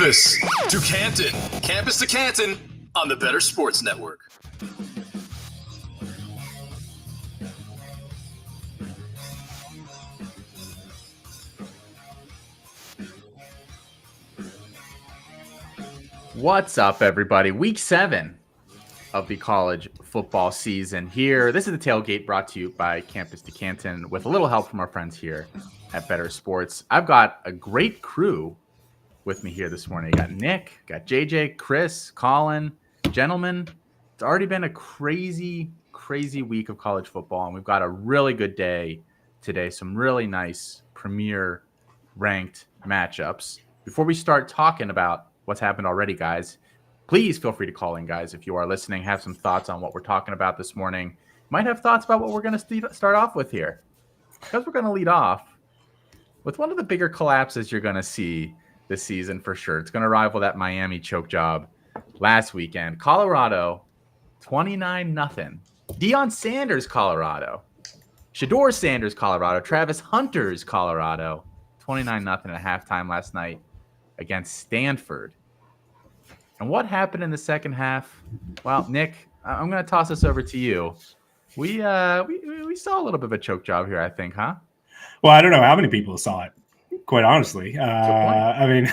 Campus2Canton on the Better Sports Network. What's up, everybody? Week 7 of the college football season here. This is the Tailgate, brought to you by Campus2Canton with a little help from our friends here at Better Sports. I've got a great crew with me here this morning. I got Nick, got JJ, Chris, Colin. Gentlemen, it's already been a crazy week of college football, and we've got a really good day today. Some really nice premier ranked matchups. Before we start talking about what's happened already, guys, please feel free to call in, guys. If you are listening, have some thoughts on what we're talking about this morning. Might have thoughts about what we're going to start off with here, because we're going to lead off with one of the bigger collapses you're going to see this season for sure. It's going to rival that Miami choke job last weekend. Colorado, 29-0. Deion Sanders, Colorado. Shedeur Sanders, Colorado. Travis Hunter's Colorado, 29-0 at halftime last night against Stanford. And what happened in the second half? Well, Nick, I'm going to toss this over to you. We saw a little bit of a choke job here, I think, huh? Well, I don't know how many people saw it, quite honestly. I mean,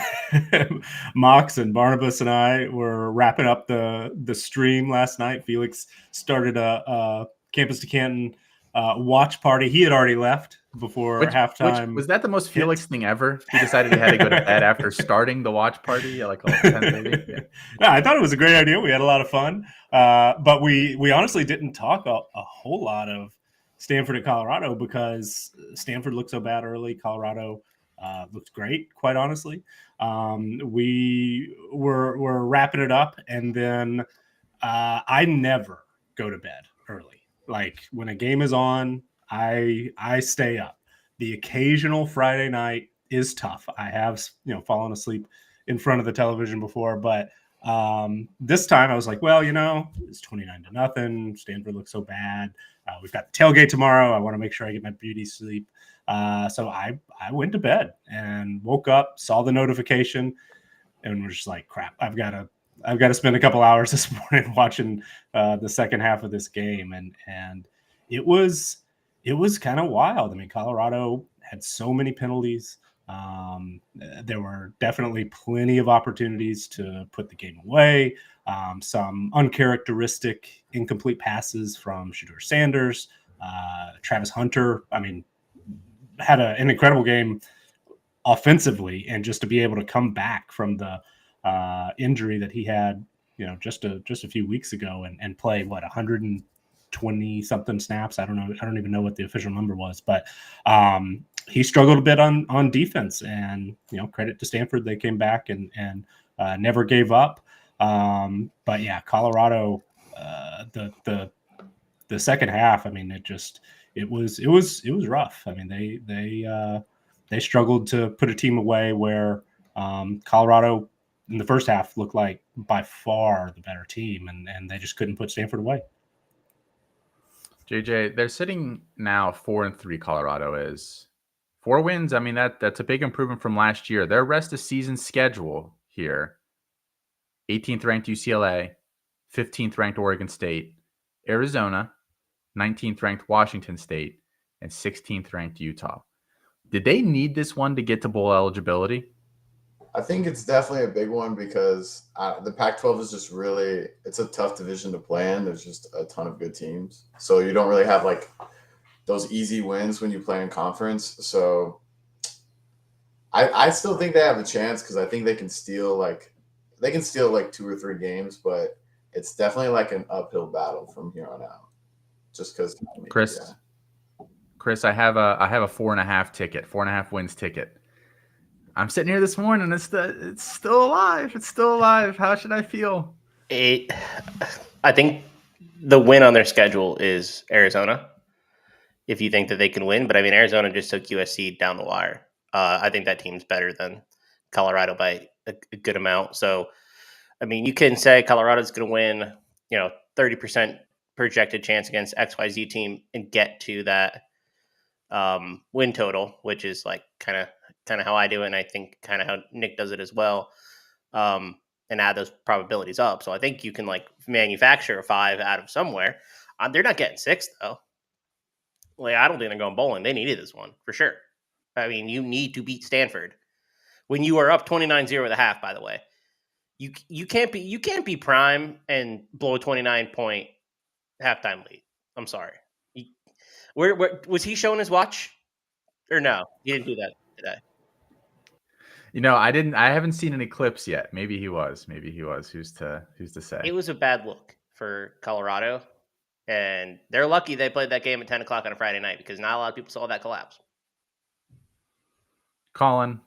Mox and Barnabas and I were wrapping up the stream last night. Felix started a Campus2Canton watch party. He had already left before halftime. Was that the most Felix thing ever? He decided he had to go to bed after starting the watch party at like 10:30. Yeah. No, I thought it was a great idea. We had a lot of fun, but we honestly didn't talk a whole lot of Stanford and Colorado because Stanford looked so bad early. Colorado looked great, quite honestly. We were wrapping it up, and then I never go to bed early. Like when a game is on, I stay up. The occasional Friday night is tough. I have fallen asleep in front of the television before, but this time I was like, well, it's 29-0. Stanford looks so bad. We've got the tailgate tomorrow. I want to make sure I get my beauty sleep. So I went to bed and woke up, saw the notification, and was just like, crap, I've got to spend a couple hours this morning watching the second half of this game. And it was kind of wild. I mean, Colorado had so many penalties. There were definitely plenty of opportunities to put the game away. Some uncharacteristic incomplete passes from Shedeur Sanders. Travis Hunter, I mean, had an incredible game offensively, and just to be able to come back from the injury that he had, just a few weeks ago and play 120 something snaps. I don't even know what the official number was, but he struggled a bit on defense, and credit to Stanford. They came back and never gave up. But yeah, Colorado, the second half, I mean, it was rough. I mean, they struggled to put a team away where Colorado in the first half looked like by far the better team, and they just couldn't put Stanford away. JJ, they're sitting now 4-3. Colorado is 4 wins. I mean, that's a big improvement from last year. Their rest of season schedule here: 18th ranked UCLA, 15th ranked Oregon State, Arizona, 19th ranked Washington State, and 16th ranked Utah. Did they need this one to get to bowl eligibility? I think it's definitely a big one because the Pac-12 is just it's a tough division to play in. There's just a ton of good teams. So you don't really have like those easy wins when you play in conference. So I still think they have a chance because I think they can steal like 2 or 3 games, but it's definitely like an uphill battle from here on out. Just because Chris, I have a 4.5 ticket, 4.5 wins ticket. I'm sitting here this morning. It's still alive. It's still alive. How should I feel? I think the win on their schedule is Arizona, if you think that they can win. But I mean, Arizona just took USC down the wire. I think that team's better than Colorado by a good amount. So, I mean, you can say Colorado's going to win, 30% projected chance against XYZ team and get to that win total, which is like kind of how I do it, and I think kind of how Nick does it as well. and add those probabilities up. So I think you can like manufacture a 5 out of somewhere. They're not getting 6 though. Like, I don't think they're going bowling. They needed this one for sure. I mean, you need to beat Stanford when you are up 29-0 at the half. By the way, you can't be prime and blow a 29-point halftime lead. I'm sorry. Where was he showing his watch? Or no, he didn't do that today. I haven't seen any clips yet. Maybe he was. Who's to say? It was a bad look for Colorado, and they're lucky they played that game at 10 o'clock on a Friday night because not a lot of people saw that collapse. Colin,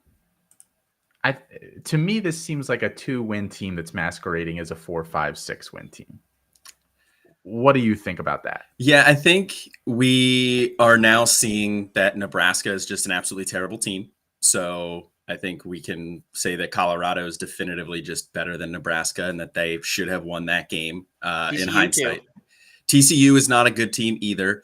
to me, this seems like a 2-win team that's masquerading as a 4, 5, 6-win team. What do you think about that? Yeah, I think we are now seeing that Nebraska is just an absolutely terrible team. So I think we can say that Colorado is definitively just better than Nebraska and that they should have won that game in hindsight. Too. TCU is not a good team either.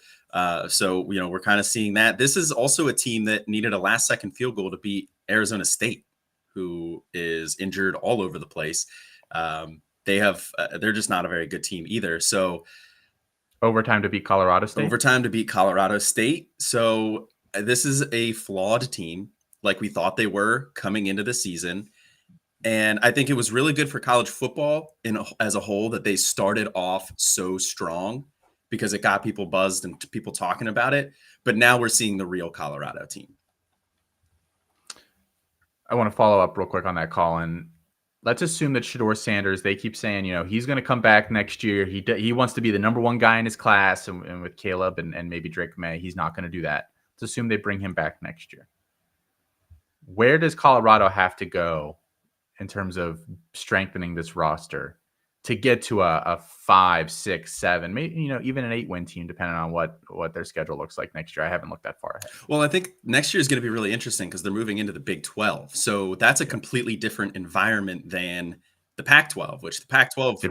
So, we're kind of seeing that. This is also a team that needed a last-second field goal to beat Arizona State, who is injured all over the place. They're just not a very good team either. So overtime to beat Colorado State. So this is a flawed team like we thought they were coming into the season. And I think it was really good for college football as a whole that they started off so strong because it got people buzzed and people talking about it. But now we're seeing the real Colorado team. I want to follow up real quick on that, Colin. Let's assume that Shedeur Sanders, they keep saying, he's going to come back next year. He wants to be the number one guy in his class, and with Caleb and maybe Drake May, he's not going to do that. Let's assume they bring him back next year. Where does Colorado have to go in terms of strengthening this roster to get to a 5, 6, 7, maybe, even an 8-win team, depending on what their schedule looks like next year? I haven't looked that far ahead. Well, I think next year is going to be really interesting because they're moving into the Big 12. So that's a completely different environment than the Pac-12, which the Pac-12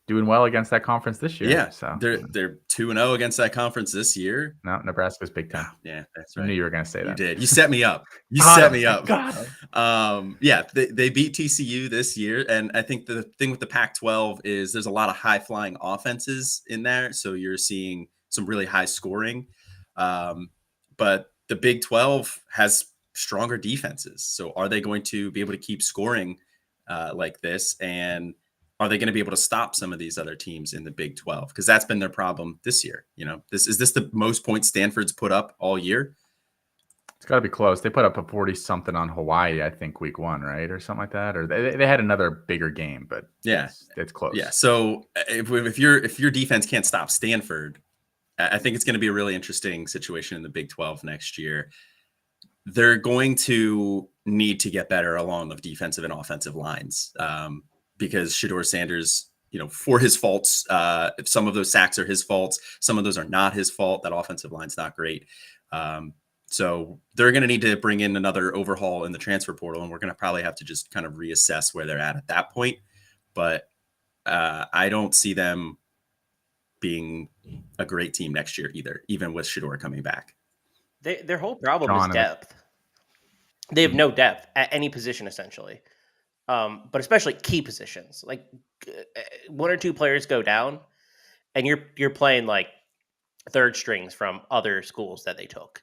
doing well against that conference this year. Yeah, so they're 2-0 against that conference this year. No, Nebraska's Big 10. Yeah, that's right. I knew you were going to say that. You did. You set me up. Yeah, they beat TCU this year, and I think the thing with the Pac-12 is there's a lot of high-flying offenses in there, so you're seeing some really high scoring. But the Big 12 has stronger defenses, so are they going to be able to keep scoring like this, and are they going to be able to stop some of these other teams in the Big 12? Because that's been their problem this year. Is this the most points Stanford's put up all year? It's got to be close. They put up a 40-something on Hawaii, I think, week 1, right? Or something like that. Or they had another bigger game, but yeah, it's close. Yeah. So if your defense can't stop Stanford, I think it's going to be a really interesting situation in the Big 12 next year. They're going to need to get better along the defensive and offensive lines because Shedeur Sanders, for his faults, some of those sacks are his faults. Some of those are not his fault. That offensive line's not great. So they're going to need to bring in another overhaul in the transfer portal, and we're going to probably have to just kind of reassess where they're at that point. But I don't see them being a great team next year either, even with Shedeur coming back. Their whole problem is depth. They have no depth at any position, essentially, but especially key positions. Like 1 or 2 players go down, and you're playing like third strings from other schools that they took.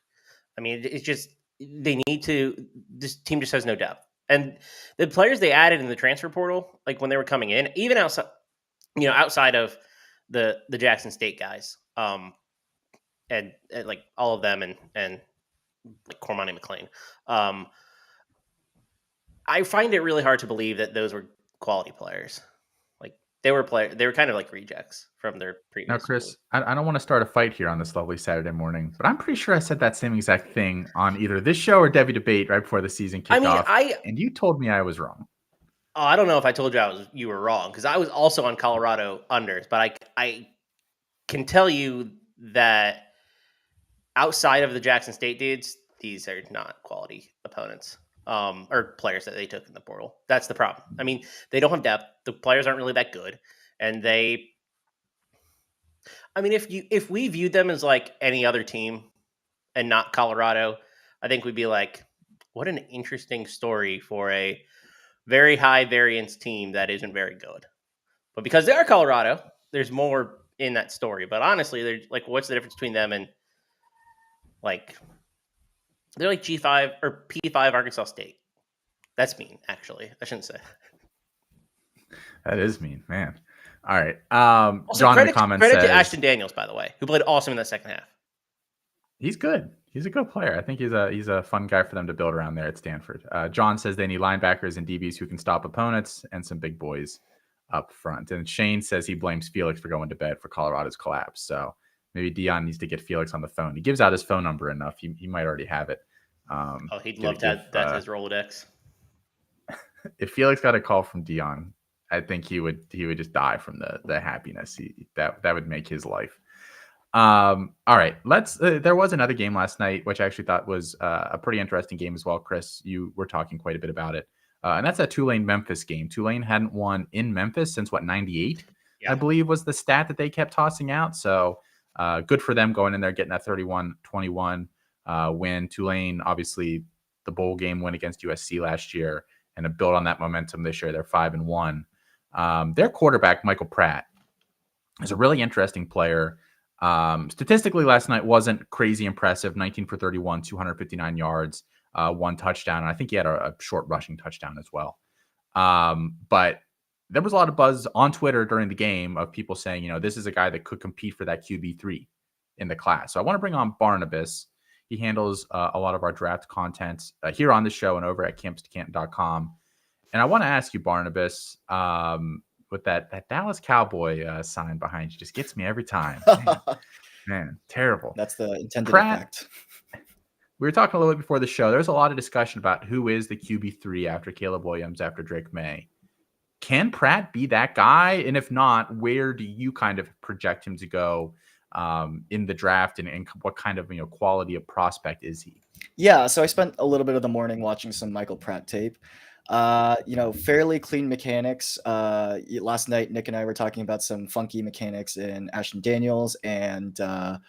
I mean, it's just they need to. This team just has no depth, and the players they added in the transfer portal, like when they were coming in, even outside of the Jackson State guys, and like all of them, and like Cormani McLean. I find it really hard to believe that those were quality players. Like they were kind of like rejects from their previous. Now, Chris, I don't want to start a fight here on this lovely Saturday morning, but I'm pretty sure I said that same exact thing on either this show or Debbie Debate right before the season kicked off. And you told me I was wrong. Oh, I don't know if I told you you were wrong because I was also on Colorado unders, but I can tell you that outside of the Jackson State dudes, these are not quality opponents or players that they took in the portal. That's the problem. I mean, they don't have depth. The players aren't really that good. And if we viewed them as like any other team and not Colorado, I think we'd be like, what an interesting story for a very high variance team that isn't very good. But because they are Colorado, there's more in that story. But honestly, they're like, what's the difference between them and like they're like G5 or P5 Arkansas State? That's mean, actually. I shouldn't say. That is mean, man. All right. Also, John in the credit comments to says Ashton Daniels, by the way, who played awesome in that second half. he's good. He's a good player. I think he's a fun guy for them to build around there at Stanford. John says they need linebackers and DBs who can stop opponents and some big boys up front. And Shane says he blames Felix for going to bed for Colorado's collapse. So maybe Dion needs to get Felix on the phone. He gives out his phone number enough. He might already have it. He'd love to have that as Rolodex. If Felix got a call from Dion, I think he would just die from the happiness. That would make his life. All right, let's. There was another game last night, which I actually thought was a pretty interesting game as well. Chris, you were talking quite a bit about it, and that's that Tulane-Memphis game. Tulane hadn't won in Memphis since 98, I believe, was the stat that they kept tossing out. So good for them going in there, getting that 31-21 win. Tulane, obviously, the bowl game win against USC last year, and to build on that momentum this year, they're 5-1. Their quarterback, Michael Pratt, is a really interesting player. Statistically, last night wasn't crazy impressive. 19 for 31, 259 yards, 1 touchdown. And I think he had a short rushing touchdown as well. But there was a lot of buzz on Twitter during the game of people saying, this is a guy that could compete for that QB3 in the class. So I want to bring on Barnabas. He handles a lot of our draft content here on the show and over at Campus2Canton.com. And I want to ask you, Barnabas, with that Dallas Cowboy sign behind you, just gets me every time. Man, terrible. That's the intended Pratt, effect. We were talking a little bit before the show. There's a lot of discussion about who is the QB3 after Caleb Williams, after Drake May. Can Pratt be that guy? And if not, where do you kind of project him to go in the draft, and what kind of quality of prospect is he? Yeah, so I spent a little bit of the morning watching some Michael Pratt tape. Fairly clean mechanics. Last night, Nick and I were talking about some funky mechanics in Ashton Daniels and who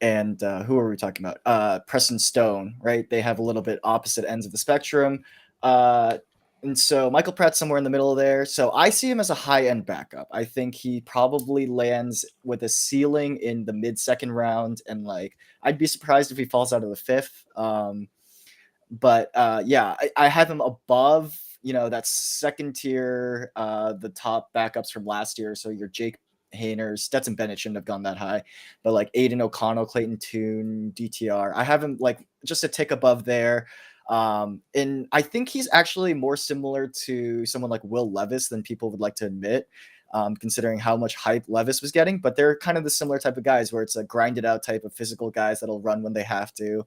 are we talking about? Preston Stone, right? They have a little bit opposite ends of the spectrum. And so Michael Pratt's somewhere in the middle there. So I see him as a high-end backup. I think he probably lands with a ceiling in the mid-second round. And I'd be surprised if he falls out of the 5th. But I have him above, that second tier, the top backups from last year. So your Jake Hayners, Stetson Bennett shouldn't have gone that high, but Aiden O'Connell, Clayton Tune, DTR, I have him just a tick above there. And I think he's actually more similar to someone like Will Levis than people would like to admit, considering how much hype Levis was getting. But they're kind of the similar type of guys where it's a grinded out type of physical guys that'll run when they have to.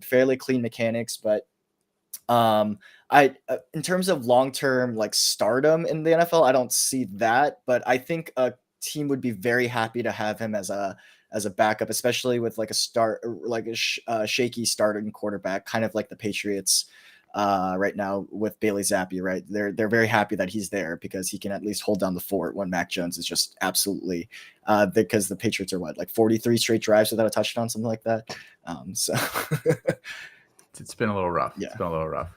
Fairly clean mechanics, but in terms of long-term stardom in the NFL, I don't see that, but I think a team would be very happy to have him as a backup, especially with a shaky starting quarterback, kind of like the Patriots right now with Bailey Zappi, right? They're very happy that he's there because he can at least hold down the fort when Mac Jones is just absolutely because the Patriots are 43 straight drives without a touchdown, something like that. So it's been a little rough. Yeah. It's been a little rough.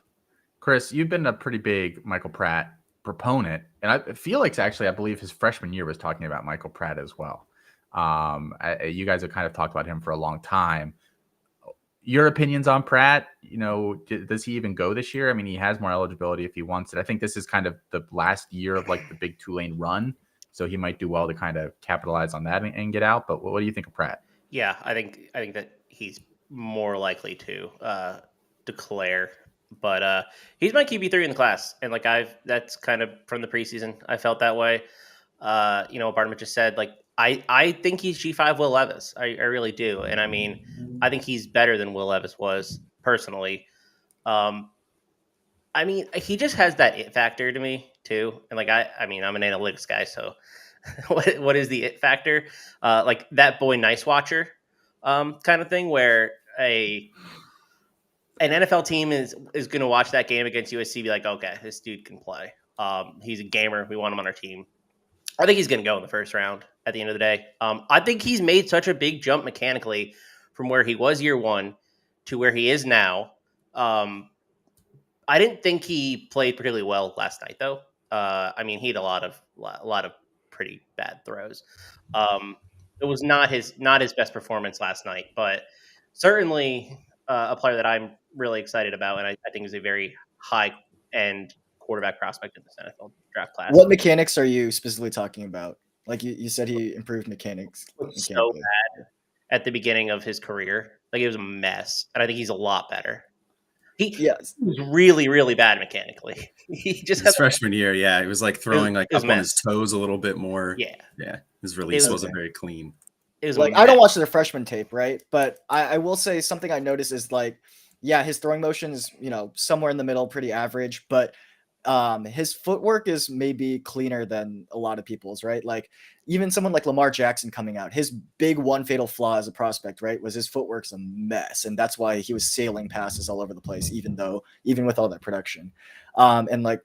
Chris, you've been a pretty big Michael Pratt proponent, and Felix actually, I believe his freshman year was talking about Michael Pratt as well. You guys have kind of talked about him for a long time. Your opinions on Pratt? Does he even go this year? I mean, he has more eligibility if he wants it. I think this is kind of the last year of the big Tulane run, so he might do well to kind of capitalize on that and get out. But what do you think of Pratt? Yeah, I think that he's more likely to declare, but he's my QB3 in the class, and that's kind of from the preseason. I felt that way. Bartman just said I think he's G5 Will Levis. I really do. And I mean, I think he's better than Will Levis was personally. I mean, he just has that it factor to me too. And I'm an analytics guy. So what is the it factor? That boy Nice watcher kind of thing where an NFL team is going to watch that game against USC, be like, okay, this dude can play. He's a gamer. We want him on our team. I think he's going to go in the first round at the end of the day. I think he's made such a big jump mechanically from where he was year one to where he is now. I I didn't think he played particularly well last night, though. I mean, he had a lot of pretty bad throws. It was not his best performance last night, but certainly a player that I'm really excited about, and I think is a very high end quarterback prospect in this NFL draft class. What mechanics are you specifically talking about? Like you said, he improved mechanics. So bad at the beginning of his career, like it was a mess, and I think he's a lot better. He was really, really bad mechanically. He just his freshman year, he was like throwing up on his toes a little bit more. Yeah. His release wasn't very clean. It was like I don't watch the freshman tape, right? But I will say something I noticed is like, his throwing motion is somewhere in the middle, pretty average, but his footwork is maybe cleaner than a lot of people's, right? Like even someone like Lamar Jackson coming out, his big one fatal flaw as a prospect, right, was his footwork's a mess, and that's why he was sailing passes all over the place, even with all that production. And like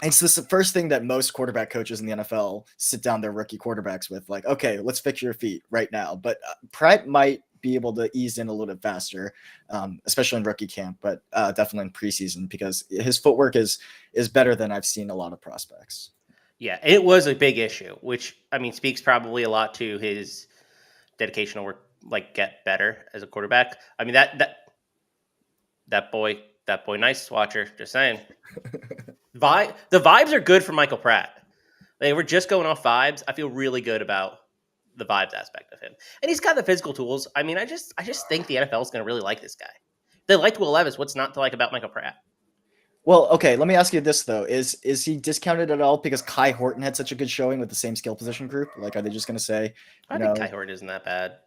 it's the first thing that most quarterback coaches in the NFL sit down their rookie quarterbacks with, like, okay, let's fix your feet right now. But Pratt might be able to ease in a little bit faster, especially in rookie camp, but definitely in preseason, because his footwork is better than I've seen a lot of prospects. Yeah, it was a big issue, which I mean speaks probably a lot to his dedication to work, like get better as a quarterback. I mean that boy Nace watcher, just saying. The vibes are good for Michael Pratt. They were just going off vibes. I feel really good about the vibes aspect of him, and he's got the physical tools. I mean, I just think the NFL is going to really like this guy. They liked Will Levis. What's not to like about Michael Pratt? Well, okay, let me ask you this though: is he discounted at all because Kai Horton had such a good showing with the same skill position group? Like, are they just going to say, I think Kai Horton isn't that bad.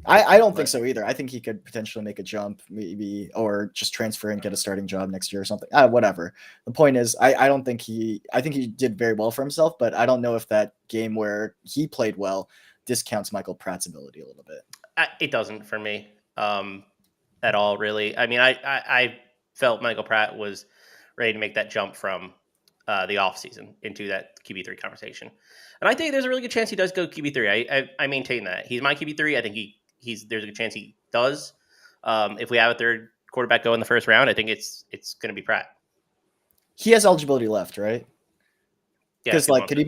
I don't think so either. I think he could potentially make a jump, maybe, or just transfer and get a starting job next year or something. Whatever. The point is, I don't think I think he did very well for himself, but I don't know if that game where he played well discounts Michael Pratt's ability a little bit. It doesn't for me at all, really. I mean, I felt Michael Pratt was ready to make that jump from the offseason into that QB3 conversation. And I think there's a really good chance he does go QB3. I maintain that. He's my QB3. I think there's a good chance he does. If we have a third quarterback go in the first round, I think it's going to be Pratt. He has eligibility left, right? Because yeah, could he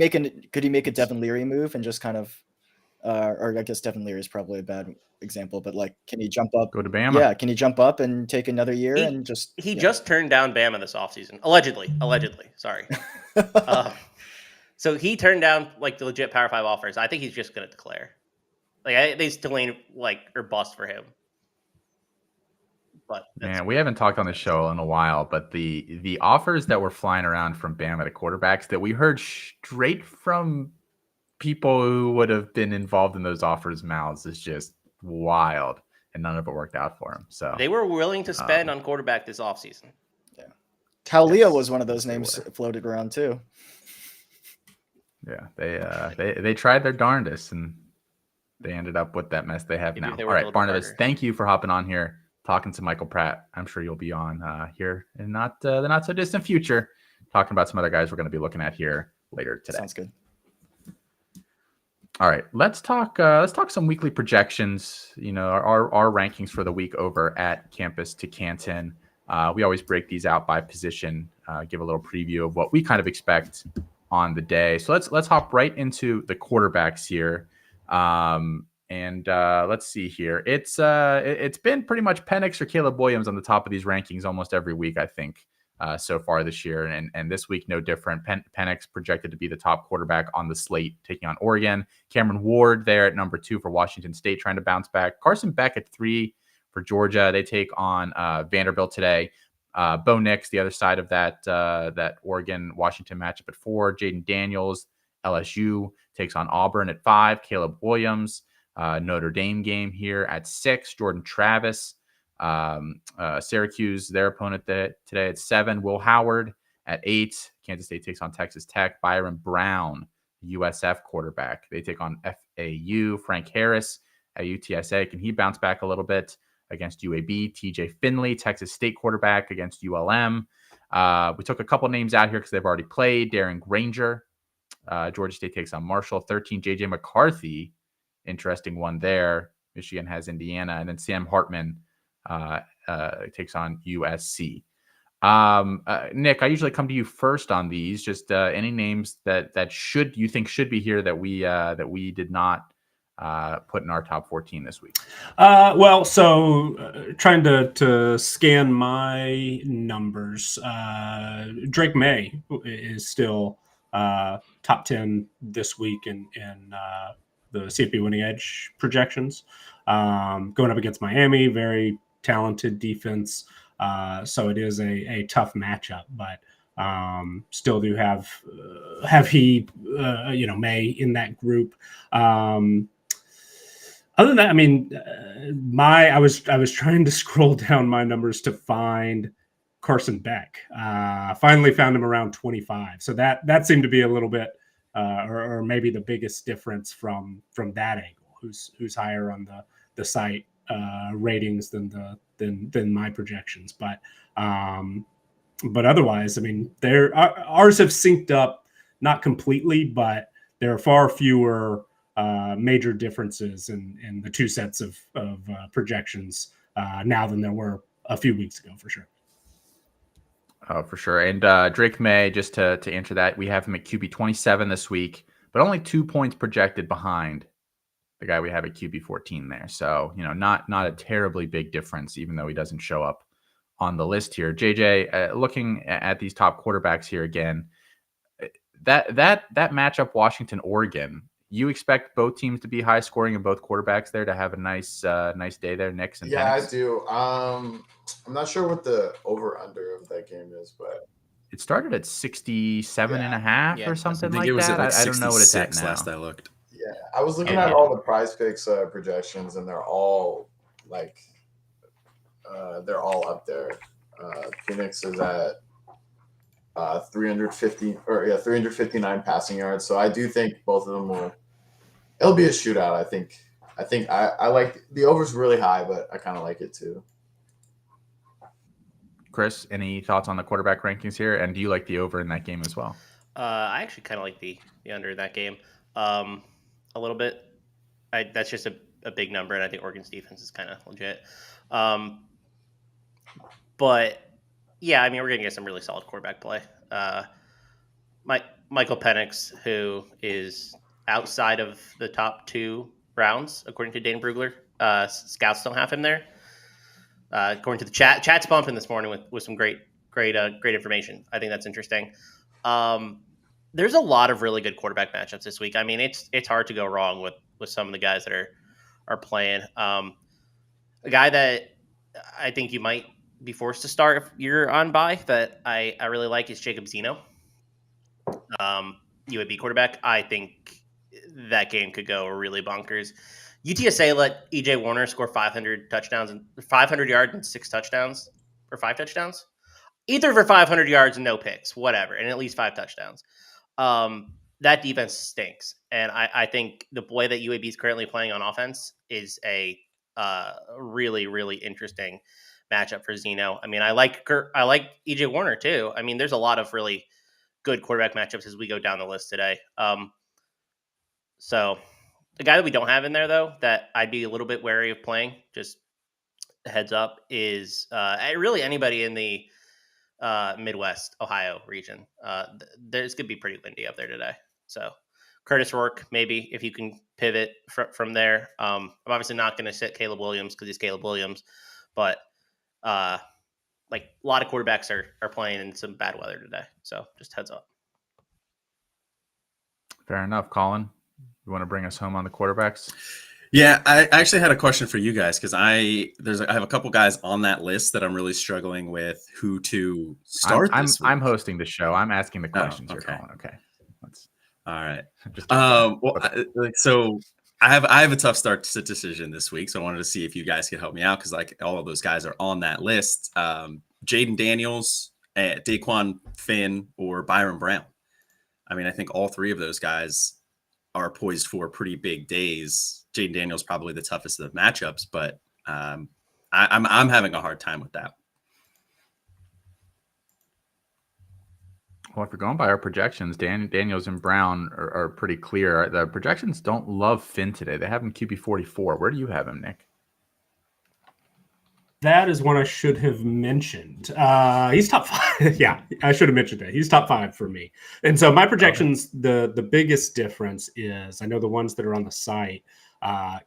make a Devin Leary move and just kind of, or I guess Devin Leary is probably a bad example, but like, can he jump up? Go to Bama. Yeah, can he jump up and take another year and just? He just turned down Bama this offseason, allegedly. Sorry. So he turned down like the legit Power 5 offers. I think he's just going to declare. Like they Tulane or bust for him. But man, we haven't talked on the show in a while, but the offers that were flying around from Bama to quarterbacks that we heard straight from people who would have been involved in those offers' mouths is just wild, and none of it worked out for him. So they were willing to spend on quarterback this offseason. Yeah, Talia was one of those names floated around too. Yeah, they tried their darndest and they ended up with that mess they have now. All right, Barnabas, thank you for hopping on here, talking to Michael Pratt. I'm sure you'll be on here in the not so distant future, talking about some other guys we're going to be looking at here later today. Sounds good. All right, let's talk some weekly projections. Our rankings for the week over at Campus2Canton. We always break these out by position, give a little preview of what we kind of expect on the day. So let's hop right into the quarterbacks here. And let's see here. It's been pretty much Penix or Caleb Williams on the top of these rankings almost every week, I think, so far this year. And this week, no different. Penix projected to be the top quarterback on the slate, taking on Oregon. Cameron Ward there at number 2 for Washington State, trying to bounce back. Carson Beck at 3 for Georgia. They take on Vanderbilt today. Bo Nix, the other side of that Oregon-Washington matchup at 4. Jaden Daniels, LSU, takes on Auburn at 5. Caleb Williams, Notre Dame game here at 6. Jordan Travis, Syracuse, their opponent today at 7. Will Howard at 8. Kansas State takes on Texas Tech. Byron Brown, USF quarterback. They take on FAU. Frank Harris at UTSA. Can he bounce back a little bit against UAB? TJ Finley, Texas State quarterback, against ULM. We took a couple names out here because they've already played. Darren Granger, Georgia State takes on Marshall. 13, JJ McCarthy, interesting one there. Michigan has Indiana. And then Sam Hartman takes on USC. Nick, I usually come to you first on these. Just any names that you think should be here that we did not put in our top 14 this week. Trying to scan my numbers, Drake May is still top 10 this week in the CFP winning edge projections. Going up against Miami, very talented defense. So it is a tough matchup, but still do have May in that group. Other than that, I mean, I was trying to scroll down my numbers to find Carson Beck. Finally found him around 25. So that seemed to be a little bit, or maybe the biggest difference from that angle. Who's higher on the site ratings than my projections, but otherwise, I mean, ours have synced up, not completely, but there are far fewer major differences in the two sets of projections now than there were a few weeks ago, for sure. Oh, for sure. And Drake May, just to answer that, we have him at QB 27 this week, but only 2 points projected behind the guy we have at QB 14 there. So, not a terribly big difference, even though he doesn't show up on the list here. JJ, looking at these top quarterbacks here again, that matchup, Washington-Oregon, you expect both teams to be high scoring and both quarterbacks there to have a nice day there, Knicks and Yeah, Penix? I do. I'm not sure what the over-under of that game is, but it started at 67 and a half or something like that. I think it was at like 66 I don't know what it's at now. last I looked. yeah, I was looking at all the Prize Picks projections, and they're all they're all up there. Phoenix is at 359 passing yards. So I do think both of them it'll be a shootout. I think I like the over's really high, but I kind of like it too. Chris, any thoughts on the quarterback rankings here? And do you like the over in that game as well? I actually kind of like the under in that game a little bit. That's just a big number, and I think Oregon's defense is kind of legit. But yeah, I mean, we're going to get some really solid quarterback play. Michael Penix, who is outside of the top 2 rounds, according to Dane Brugler. Scouts don't have him there. According to the chat's bumping this morning with some great information. I think that's interesting. There's a lot of really good quarterback matchups this week. I mean, it's hard to go wrong with some of the guys that are playing. A guy that I think you might be forced to start if you're on bye that I really like is Jacob Zeno. UAB quarterback. I think that game could go really bonkers. UTSA let EJ Warner score 500 yards and 6 touchdowns or 5 touchdowns, either for 500 yards and no picks, whatever, and at least 5 touchdowns. That defense stinks, and I think the way that UAB is currently playing on offense is a really, really interesting matchup for Zeno. I mean, I like EJ Warner too. I mean, there's a lot of really good quarterback matchups as we go down the list today. So the guy that we don't have in there, though, that I'd be a little bit wary of playing, just a heads up, is really anybody in the Midwest, Ohio region. There's going to be pretty windy up there today. So Curtis Rourke, maybe, if you can pivot from there. I'm obviously not going to sit Caleb Williams because he's Caleb Williams, but a lot of quarterbacks are playing in some bad weather today. So just heads up. Fair enough. Colin, you want to bring us home on the quarterbacks? Yeah, I actually had a question for you guys because I have a couple guys on that list that I'm really struggling with who to start. I'm hosting the show. I'm asking the questions. Okay. You're Colin. Okay. All right. Just so I have a tough start to decision this week, so I wanted to see if you guys could help me out because all of those guys are on that list. Jaden Daniels, Daquan Finn, or Byron Brown. I mean, I think all 3 of those guys are poised for pretty big days. Jaden Daniels probably the toughest of the matchups, but I'm having a hard time with that. Well, if you're going by our projections, Daniels and Brown are pretty clear. The projections don't love Finn today. They have him QB 44. Where do you have him, Nick? That is one I should have mentioned. He's top 5. Yeah, I should have mentioned that. He's top 5 for me. And so my projections, the biggest difference is I know the ones that are on the site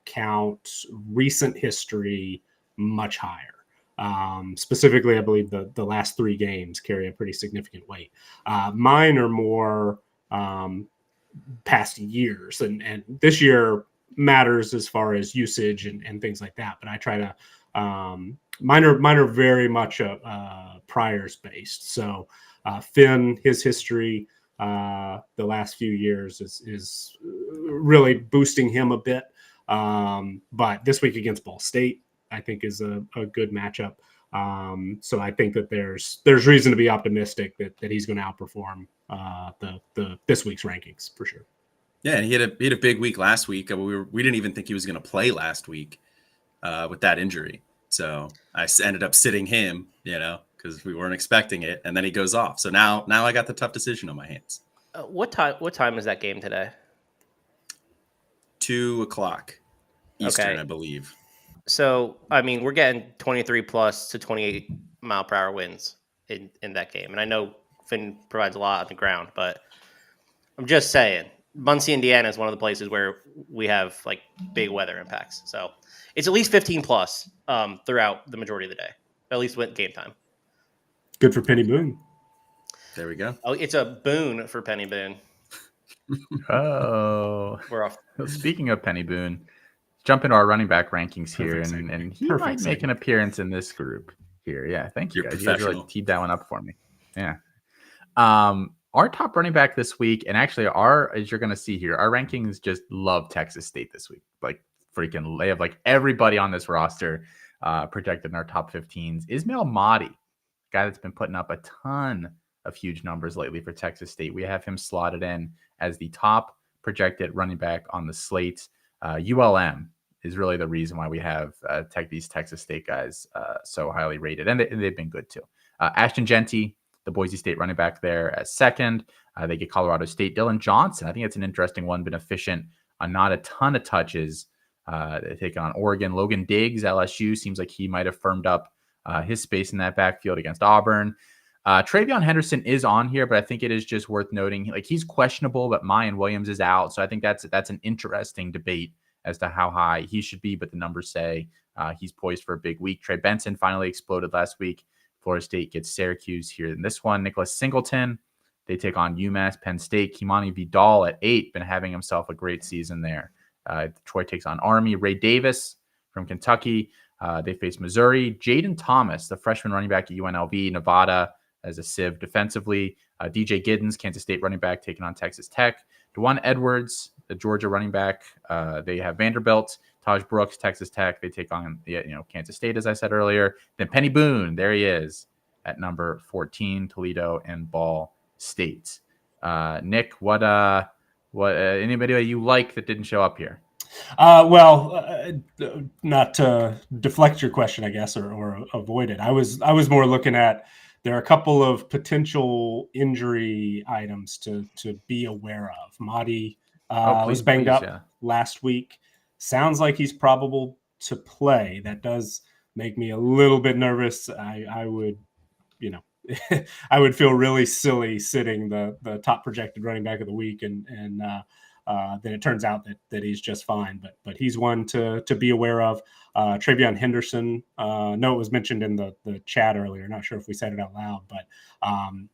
count recent history much higher. Specifically, I believe the last 3 games carry a pretty significant weight. Mine are more past years, and this year matters as far as usage and things like that. But I try to mine are very much priors based. So Finn, his history the last few years is really boosting him a bit. But this week against Ball State, I think is a good matchup. So I think that there's reason to be optimistic that he's going to outperform the this week's rankings for sure. Yeah, and he had a big week last week. We didn't even think he was going to play last week with that injury. So I ended up sitting him, because we weren't expecting it, and then he goes off. So now I got the tough decision on my hands. What time is that game today? 2:00 Eastern, Okay. I believe. So, I mean, we're getting 23 plus to 28 mile per hour winds in that game. And I know Finn provides a lot on the ground, but I'm just saying, Muncie, Indiana is one of the places where we have like big weather impacts. So it's at least 15 plus throughout the majority of the day, at least with game time. Good for Penny Boone. There we go. Oh, it's a boon for Penny Boone. Oh, We're off. Speaking of Penny Boone, jump into our running back rankings here, Perfect and he Perfect might make segment. an appearance in this group here. Yeah, thank you You're guys. You guys really professional. teed that one up for me. Yeah. Our top running back this week, and actually as you're going to see here, our rankings just love Texas State this week. Like freaking, they have like everybody on this roster projected in our top 15s. Ismail Mahdi, guy that's been putting up a ton of huge numbers lately for Texas State. We have him slotted in as the top projected running back on the slate. ULM is really the reason why we have these Texas State guys so highly rated, and they've been good too. Ashton Genty, the Boise State running back there as second. They get Colorado State. Dylan Johnson, I think it's an interesting one, been efficient on not a ton of touches. They take on Oregon. Logan Diggs, LSU, seems like he might have firmed up his space in that backfield against Auburn. Travion Henderson is on here, but I think it is just worth noting, like he's questionable, but Mayan Williams is out. So I think that's an interesting debate as to how high he should be, but the numbers say he's poised for a big week. Trey Benson finally exploded last week. Florida State gets Syracuse here in this one. Nicholas Singleton, they take on UMass. Penn State. Kimani Vidal at 8, been having himself a great season there. Detroit takes on Army. Ray Davis from Kentucky. They face Missouri. Jaden Thomas, the freshman running back at UNLV. Nevada as a sieve defensively. DJ Giddens, Kansas State running back, taking on Texas Tech. DeJuan Edwards, the Georgia running back. They have Vanderbilt. Taj Brooks, Texas Tech. They take on Kansas State, as I said earlier. Then Penny Boone, there he is at number 14, Toledo and Ball State. Nick, what anybody that you like that didn't show up here? Not to deflect your question, I guess, or avoid it. I was more looking at, there are a couple of potential injury items to be aware of. Mahdi was banged up last week. Sounds like he's probable to play. That does make me a little bit nervous. I would, I would feel really silly sitting the top projected running back of the week, and then it turns out that he's just fine. But he's one to be aware of. Travion Henderson, no, it was mentioned in the chat earlier. Not sure if we said it out loud, but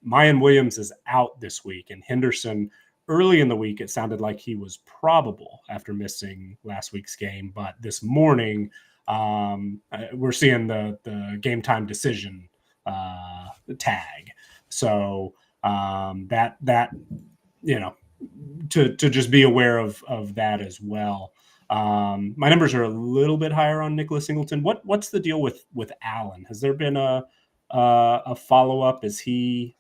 Mayan Williams is out this week, and Henderson, early in the week, it sounded like he was probable after missing last week's game. But this morning, we're seeing the game time decision tag. So to just be aware of that as well. My numbers are a little bit higher on Nicholas Singleton. What's the deal with Allen? Has there been a follow up? Is he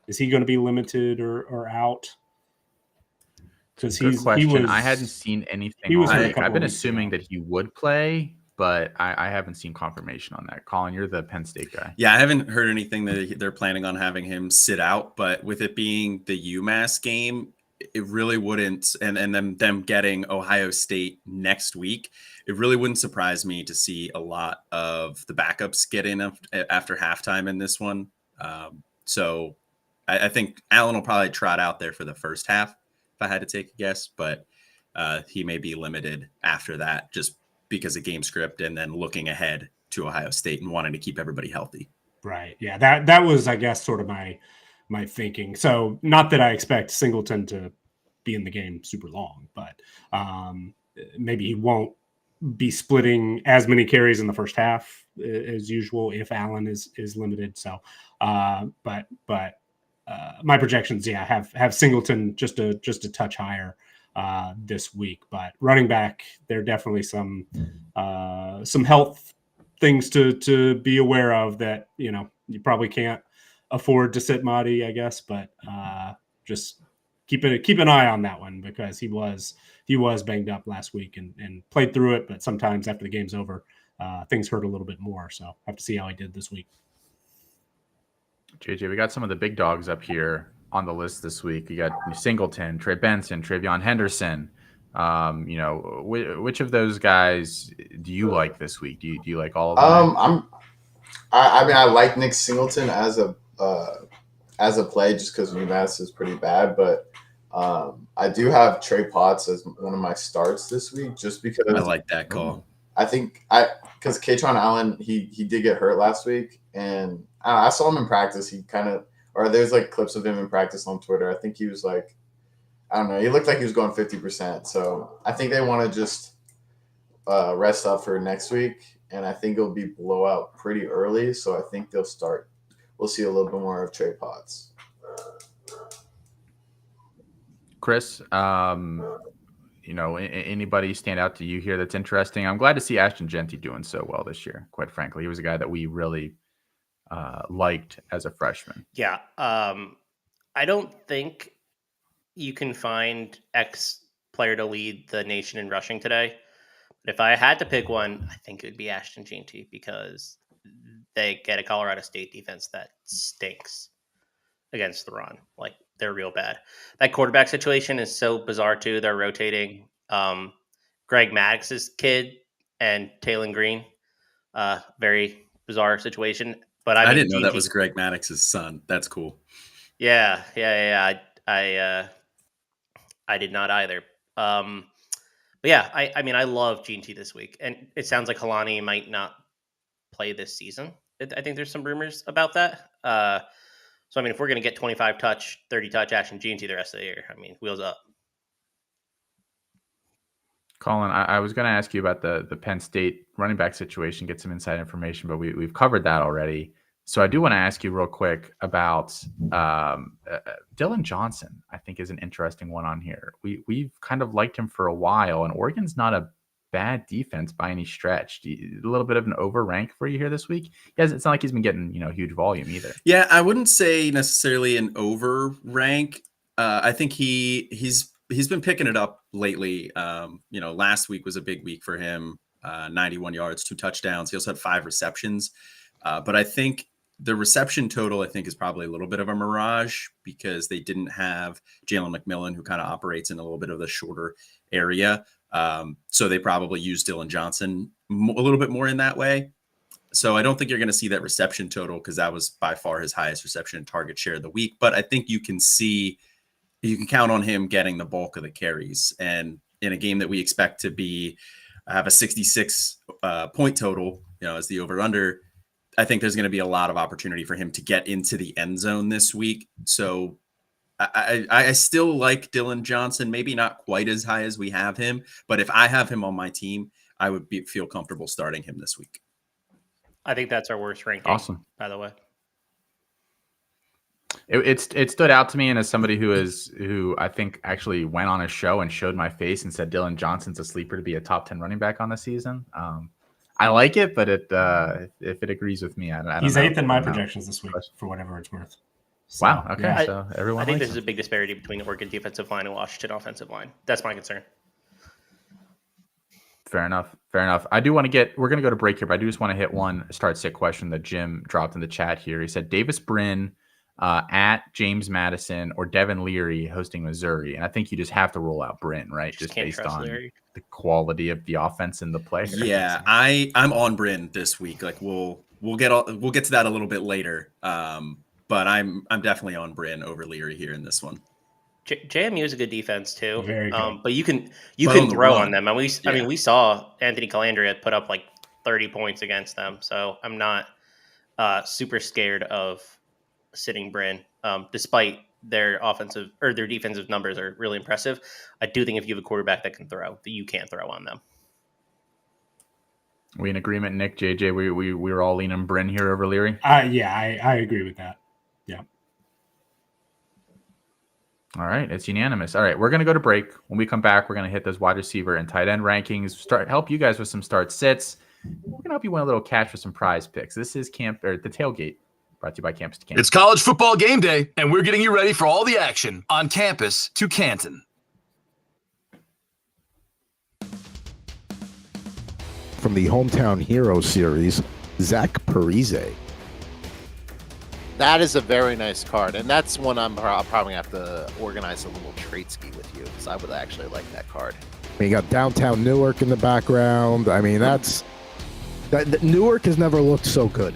going to be limited or out? Because Good question. I hadn't seen anything. I've been assuming that he would play, but I haven't seen confirmation on that. Colin, you're the Penn State guy. Yeah, I haven't heard anything that they're planning on having him sit out, but with it being the UMass game, it really wouldn't, and then them getting Ohio State next week, it really wouldn't surprise me to see a lot of the backups get in after halftime in this one. So I think Allen will probably trot out there for the first half, if I had to take a guess, but he may be limited after that just because of game script and then looking ahead to Ohio State and wanting to keep everybody healthy. Right. Yeah. That was, I guess, sort of my thinking. So not that I expect Singleton to be in the game super long, but maybe he won't be splitting as many carries in the first half as usual if Allen is limited. So, but my projections, have Singleton just a touch higher this week. But running back, there are definitely some health things to be aware of that, you probably can't afford to sit Mahdi, I guess, but just keep an eye on that one because he was banged up last week and played through it. But sometimes after the game's over, things hurt a little bit more. So have to see how he did this week. JJ, we got some of the big dogs up here on the list this week. You got Singleton, Trey Benson, Travion Henderson. Which of those guys do you like this week? Do you like all of them? I like Nick Singleton as a play just because UMass is pretty bad, but I do have Trey Potts as one of my starts this week just because I like that call. I think because Katron Allen he did get hurt last week, and I saw him in practice. He there's like clips of him in practice on Twitter. I think he was like, I don't know, he looked like he was going 50%. So I think they want to just rest up for next week, and I think it'll be blowout pretty early. So I think we'll see a little bit more of Trey Potts. Chris, anybody stand out to you here that's interesting? I'm glad to see Ashton Genty doing so well this year, quite frankly. He was a guy that we really liked as a freshman. Yeah. I don't think you can find X player to lead the nation in rushing today. But if I had to pick one, I think it would be Ashton Genty because they get a Colorado State defense that stinks against the run. Like, they're real bad. That quarterback situation is so bizarre, too. They're rotating Greg Maddox's kid and Taylon Green. Very bizarre situation. But I didn't know that was Greg Maddox's son. That's cool. Yeah. I did not either. But yeah, I love GT this week. And it sounds like Kalani might not play this season. I think there's some rumors about that. So, if we're going to get 25 touch, 30 touch Ashton GT the rest of the year, wheels up. Colin, I was going to ask you about the Penn State running back situation, get some inside information, but we've covered that already. So I do want to ask you real quick about Dylan Johnson. I think is an interesting one on here. We've kind of liked him for a while, and Oregon's not a bad defense by any stretch. A little bit of an over rank for you here this week. It's not like he's been getting huge volume either. Yeah, I wouldn't say necessarily an over rank. I think he's been picking it up lately. Last week was a big week for him. 91 yards, 2 touchdowns. He also had 5 receptions. But I think the reception total, I think, is probably a little bit of a mirage because they didn't have Jalen McMillan, who kind of operates in a little bit of the shorter area. So they probably used Dylan Johnson a little bit more in that way. So I don't think you're going to see that reception total because that was by far his highest reception and target share of the week. But I think you can count on him getting the bulk of the carries. And in a game that we expect to have a 66 point total, as the over under, I think there's going to be a lot of opportunity for him to get into the end zone this week. So I still like Dylan Johnson, maybe not quite as high as we have him, but if I have him on my team, I would feel comfortable starting him this week. I think that's our worst ranking. Awesome. By the way, it stood out to me, and as somebody who I think actually went on a show and showed my face and said Dylan Johnson's a sleeper to be a top 10 running back on the season. I like it, but if it agrees with me, I don't He's know. 8th in my projections this week, for whatever it's worth. So, wow. Okay. Yeah. So everyone. I think likes there's a big disparity between the Oregon defensive line and Washington offensive line. That's my concern. Fair enough. We're going to go to break here, but I do just want to hit one start sit question that Jim dropped in the chat here. He said Davis Brin at James Madison or Devin Leary hosting Missouri. And I think you just have to roll out Bryn, right? Just based on Leary. the quality of the offense and the player. Yeah, I'm on Bryn this week. Like we'll get to that a little bit later. But I'm definitely on Bryn over Leary here in this one. JMU is a good defense too. Very good. But you can on the throw run. on them. I mean, we saw Anthony Calandria put up like 30 points against them. So I'm not super scared of sitting Bryn, despite their offensive or their defensive numbers are really impressive. I do think if you have a quarterback that can throw, that you can't throw on them. We in agreement, Nick, JJ? We were all leaning Bryn here over Leary. Yeah, I agree with that. Yeah. All right, it's unanimous. All right, we're going to go to break. When we come back, we're going to hit those wide receiver and tight end rankings, help you guys with some start sits. We're going to help you win a little cash for some prize picks. This is the Tailgate, brought to you by Campus2Canton. It's college football game day, and we're getting you ready for all the action on Campus2Canton. From the Hometown Hero series, Zach Parise. That is a very nice card, and that's one I'm probably going to have to organize a little trade ski with you, because I would actually like that card. You got downtown Newark in the background. I mean, Newark has never looked so good.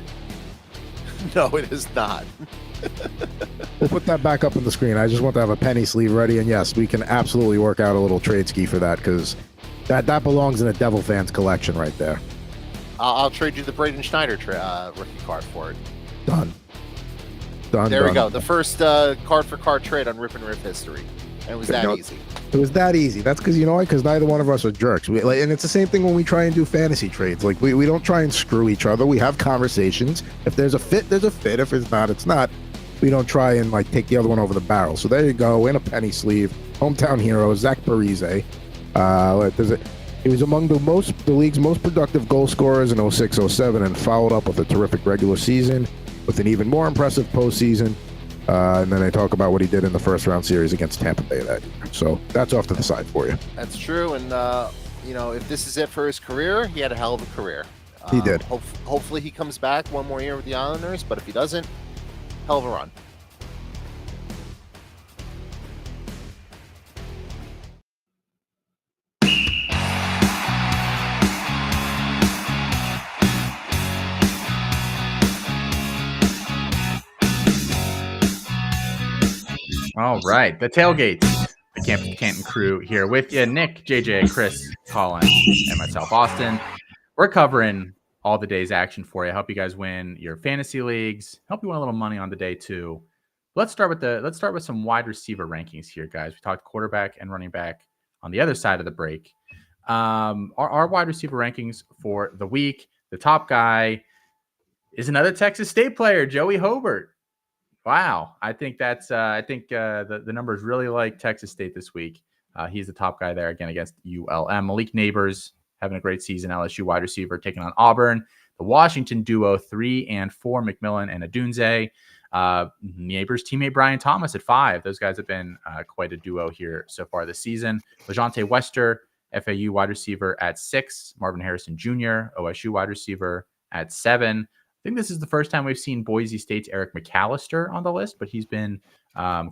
No, it is not. We'll put that back up on the screen. I just want to have a penny sleeve ready, and yes, we can absolutely work out a little trade ski for that, because that belongs in a Devil fans collection right there. I'll trade you the Braden Schneider rookie card for it. Done. There we go. The first card-for-card trade on Rip and Riff history. And it was that easy. It was that easy. That's because, because neither one of us are jerks. And it's the same thing when we try and do fantasy trades. Like, we don't try and screw each other. We have conversations. If there's a fit, there's a fit. If it's not, it's not. We don't try and, take the other one over the barrel. So there you go, in a penny sleeve. Hometown hero, Zach Parise. He was among the league's most productive goal scorers in 06-07 and followed up with a terrific regular season with an even more impressive postseason. And then they talk about what he did in the first round series against Tampa Bay that year. So that's off to the side for you. That's true. And, if this is it for his career, he had a hell of a career. He did. Hopefully he comes back one more year with the Islanders, but if he doesn't, hell of a run. All right, the Tailgate, the Campus2Canton crew here with you. Nick, JJ, Chris, Colin, and myself, Austin. We're covering all the day's action for you. Help you guys win your fantasy leagues. Help you win a little money on the day too. Let's start with some wide receiver rankings here, guys. We talked quarterback and running back on the other side of the break. Our wide receiver rankings for the week. The top guy is another Texas State player, Joey Hobart. Wow, I think the numbers really like Texas State this week. He's the top guy there again against ULM. Malik Neighbors having a great season. LSU wide receiver taking on Auburn. The Washington duo 3 and 4, McMillan and Adunze. Neighbors teammate Brian Thomas at 5. Those guys have been quite a duo here so far this season. LeJonte Wester, FAU wide receiver at 6. Marvin Harrison Jr., OSU wide receiver at 7. I think this is the first time we've seen Boise State's Eric McAllister on the list, but he's been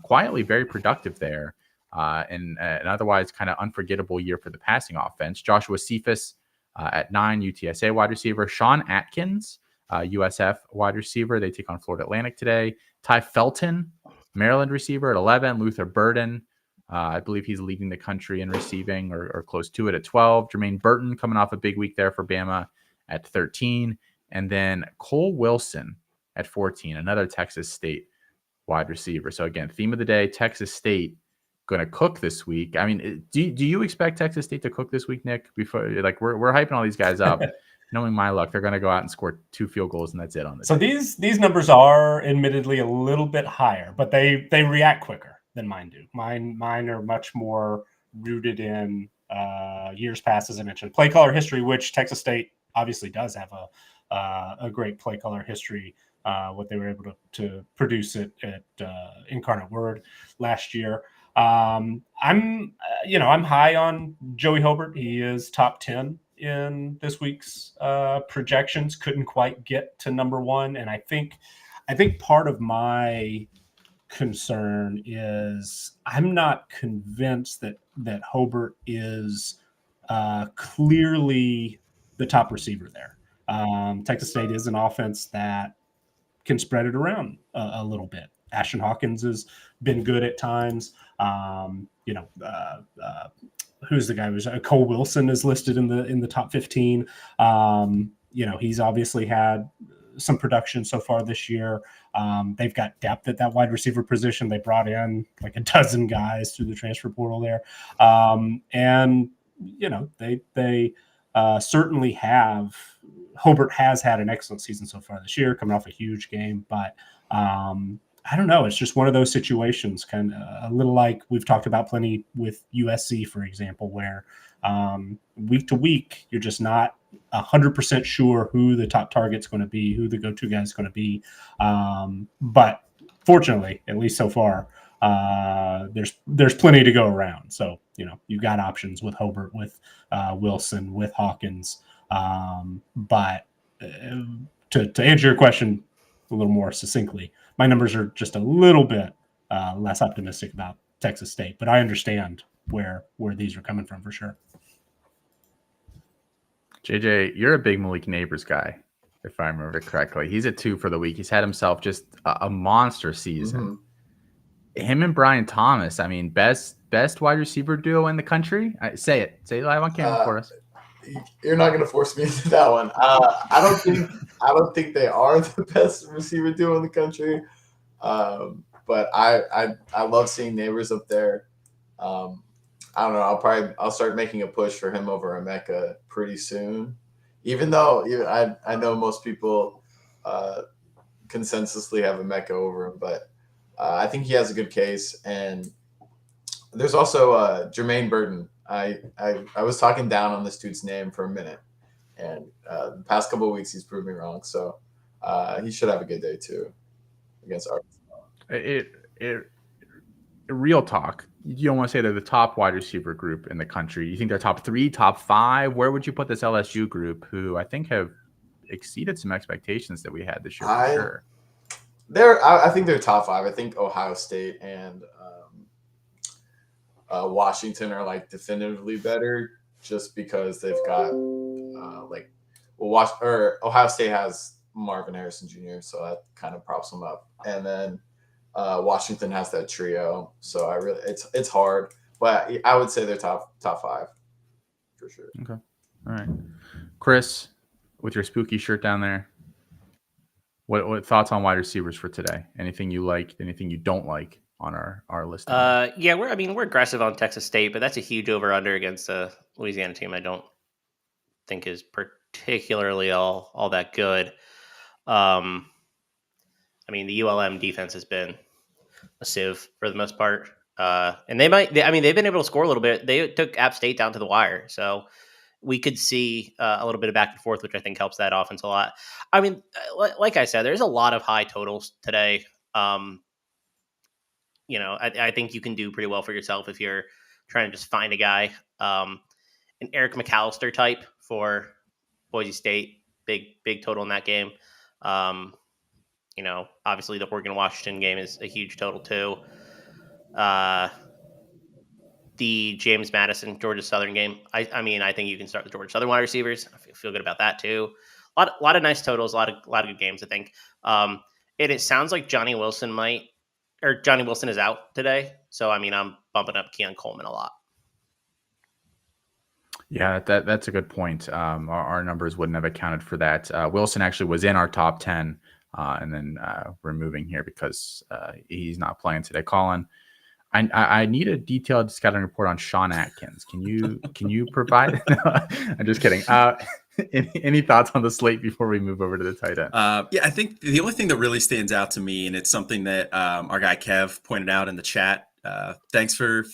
quietly very productive there. And an otherwise kind of unforgettable year for the passing offense. Joshua Cephas at 9, UTSA wide receiver. Sean Atkins, USF wide receiver. They take on Florida Atlantic today. Ty Felton, Maryland receiver at 11. Luther Burden, I believe he's leading the country in receiving or close to it at 12. Jermaine Burton coming off a big week there for Bama at 13. And then Cole Wilson at 14, another Texas State wide receiver. So again, theme of the day, Texas State going to cook this week. I mean, do you expect Texas State to cook this week, Nick? Before we're hyping all these guys up, knowing my luck, they're going to go out and score 2 field goals and that's it on the day. These numbers are admittedly a little bit higher, but they react quicker than mine do. Mine are much more rooted in years past, as I mentioned, play caller history, which Texas State obviously does have a great play caller history. What they were able to produce at Incarnate Word last year. I'm high on Joey Hobart. He is top 10 in this week's projections. Couldn't quite get to number 1, and I think part of my concern is I'm not convinced that Hobart is clearly the top receiver there. Texas State is an offense that can spread it around a little bit. Ashton Hawkins has been good at times. Who's the guy? Cole Wilson is listed in the top 15. He's obviously had some production so far this year. They've got depth at that wide receiver position. They brought in like a dozen guys through the transfer portal there. They certainly have. Hobart has had an excellent season so far this year, coming off a huge game, but I don't know. It's just one of those situations, kind of a little like we've talked about plenty with USC, for example, where week to week, you're just not 100% sure who the top target's going to be, who the go-to guy is going to be. But fortunately, at least so far, there's plenty to go around. So, you've got options with Hobart, with Wilson, with Hawkins. But to answer your question a little more succinctly, my numbers are just a little bit less optimistic about Texas State, but I understand where these are coming from for sure. JJ, you're a big Malik Neighbors guy, if I remember correctly. He's at 2 for the week. He's had himself just a monster season. Mm-hmm. Him and Brian Thomas, I mean, best wide receiver duo in the country. Say it live on camera for us. You're not going to force me into that one. I don't think they are the best receiver duo in the country. But I love seeing Neighbors up there. I don't know. I'll start making a push for him over Emeka pretty soon. Even though I know most people consensusly have Emeka over him, but I think he has a good case. And there's also Jermaine Burton. I was talking down on this dude's name for a minute, and the past couple of weeks he's proved me wrong. So he should have a good day too against Arkansas. Real talk. You don't want to say they're the top wide receiver group in the country. You think they're top 3, top 5? Where would you put this LSU group, who I think have exceeded some expectations that we had this year for sure? I think they're top 5. I think Ohio State and Washington are like definitively better, just because they've got Ohio State has Marvin Harrison Jr., so that kind of props them up, and then Washington has that trio, so it's hard, but I would say they're top 5 for sure. Okay, all right, Chris, with your spooky shirt down there, what thoughts on wide receivers for today? Anything you like? Anything you don't like on our list? Yeah, we're aggressive on Texas State, but that's a huge over/under against a Louisiana team I don't think is particularly all that good. The ULM defense has been a sieve for the most part. And they've been able to score a little bit. They took App State down to the wire. So we could see a little bit of back and forth, which I think helps that offense a lot. I mean, like I said, there's a lot of high totals today. I think you can do pretty well for yourself if you're trying to just find a guy. An Eric McAllister type for Boise State, big total in that game. Obviously the Oregon-Washington game is a huge total too. The James Madison Georgia Southern game. I think you can start the Georgia Southern wide receivers. I feel good about that too. A lot of nice totals, a lot of good games, I think. It sounds like Johnny Wilson is out today. So I'm bumping up Keon Coleman a lot. Yeah, that's a good point. Our numbers wouldn't have accounted for that. Wilson actually was in our top 10, and then we're moving here because he's not playing today. Colin, I need a detailed scouting report on Sean Atkins. Can you provide? No, I'm just kidding. Any thoughts on the slate before we move over to the tight end? Yeah, I think the only thing that really stands out to me, and it's something that our guy Kev pointed out in the chat. Thanks for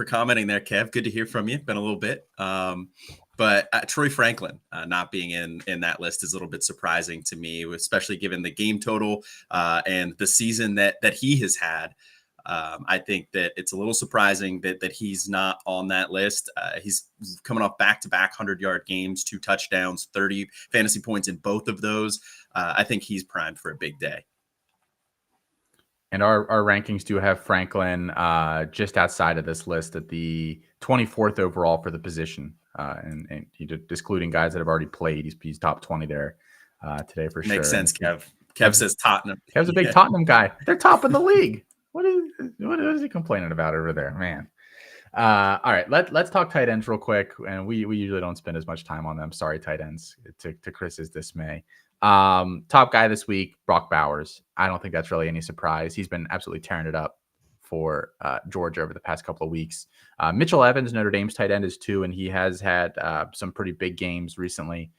commenting there, Kev. Good to hear from you. Been a little bit. But Troy Franklin not being in that list is a little bit surprising to me, especially given the game total and the season that he has had. I think that it's a little surprising that he's not on that list. He's coming off back-to-back 100-yard games, 2 touchdowns, 30 fantasy points in both of those. I think he's primed for a big day. And our rankings do have Franklin just outside of this list at the 24th overall for the position, and excluding guys that have already played. He's top 20 there today for sure. Makes sense, Kev. Kev says Tottenham. Kev's a big Tottenham guy. They're top in the league. What is he complaining about over there, man? All right, let's talk tight ends real quick, and we usually don't spend as much time on them. Sorry, tight ends, to Chris's dismay. Top guy this week, Brock Bowers. I don't think that's really any surprise. He's been absolutely tearing it up for Georgia over the past couple of weeks. Mitchell Evans, Notre Dame's tight end, is 2, and he has had some pretty big games recently.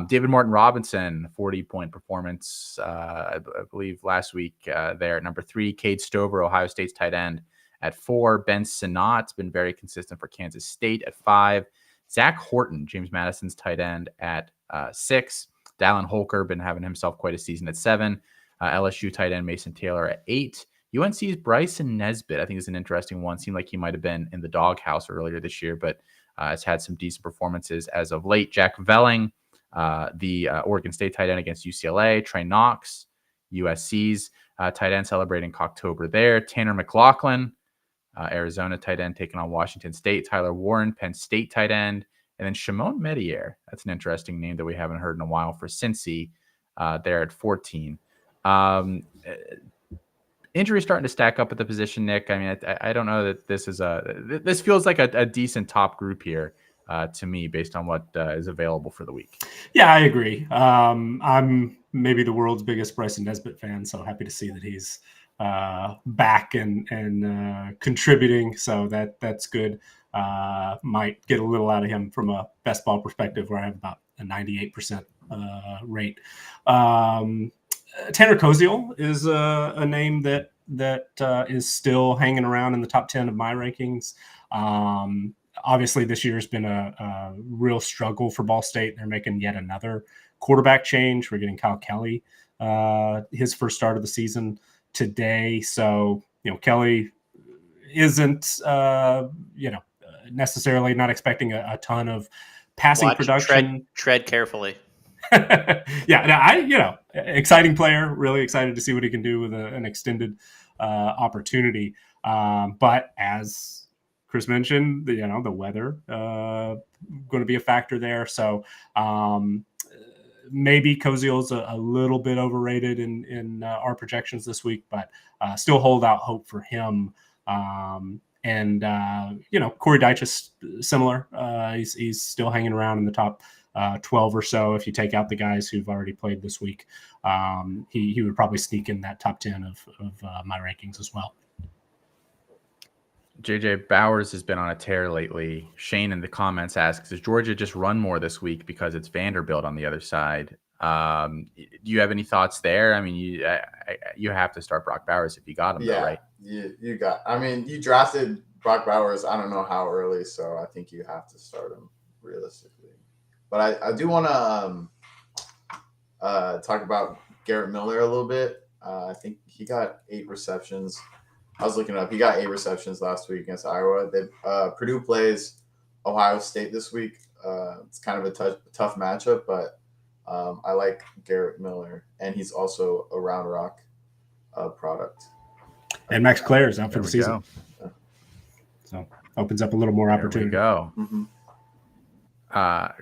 David Martin Robinson, 40-point performance, I believe last week there at number 3. Cade Stover, Ohio State's tight end, at 4. Ben Sinnot's been very consistent for Kansas State at 5. Zach Horton, James Madison's tight end, at 6. Dallin Holker been having himself quite a season at 7. LSU tight end Mason Taylor at 8. UNC's Bryson Nesbitt, I think, is an interesting one. Seemed like he might have been in the doghouse earlier this year, but has had some decent performances as of late. Jack Velling, the Oregon State tight end against UCLA. Trey Knox, USC's tight end, celebrating October there. Tanner McLaughlin, Arizona tight end, taking on Washington State. Tyler Warren, Penn State tight end. And then Shimon Medier. That's an interesting name that we haven't heard in a while for Cincy there at 14. Injuries starting to stack up at the position, Nick. I mean, I don't know that this feels like a decent top group here to me based on what is available for the week. Yeah, I agree. I'm maybe the world's biggest Bryson Nesbitt fan, so happy to see that he's back and contributing. So that's good. Might get a little out of him from a best ball perspective, where I have about a 98% rate. Tanner Koziel is a name that is still hanging around in the top 10 of my rankings. Obviously, this year has been a real struggle for Ball State. They're making yet another quarterback change. We're getting Kyle Kelly, his first start of the season today. So, Kelly isn't, necessarily not expecting a ton of passing production. Tread carefully. Yeah, exciting player. Really excited to see what he can do with an extended opportunity. But as Chris mentioned, the weather going to be a factor there. So maybe Koziel's a little bit overrated in our projections this week, but still hold out hope for him. And Corey Deitch is similar. He's still hanging around in the top 12 or so. If you take out the guys who've already played this week, he would probably sneak in that top 10 of my rankings as well. JJ Bowers has been on a tear lately. Shane in the comments asks, does Georgia just run more this week because it's Vanderbilt on the other side? Do you have any thoughts there? I mean, you have to start Brock Bowers if you got him, though, right? You drafted Brock Bowers, I don't know how early, so I think you have to start him realistically. But I do want to talk about Garrett Miller a little bit. I think he got 8 receptions. I was looking up. He got 8 receptions last week against Iowa. Purdue plays Ohio State this week. It's kind of a tough matchup, but I like Garrett Miller, and he's also a Round Rock product. And Max Clare is out for the season. So opens up a little more opportunity. There we go. Mm-hmm.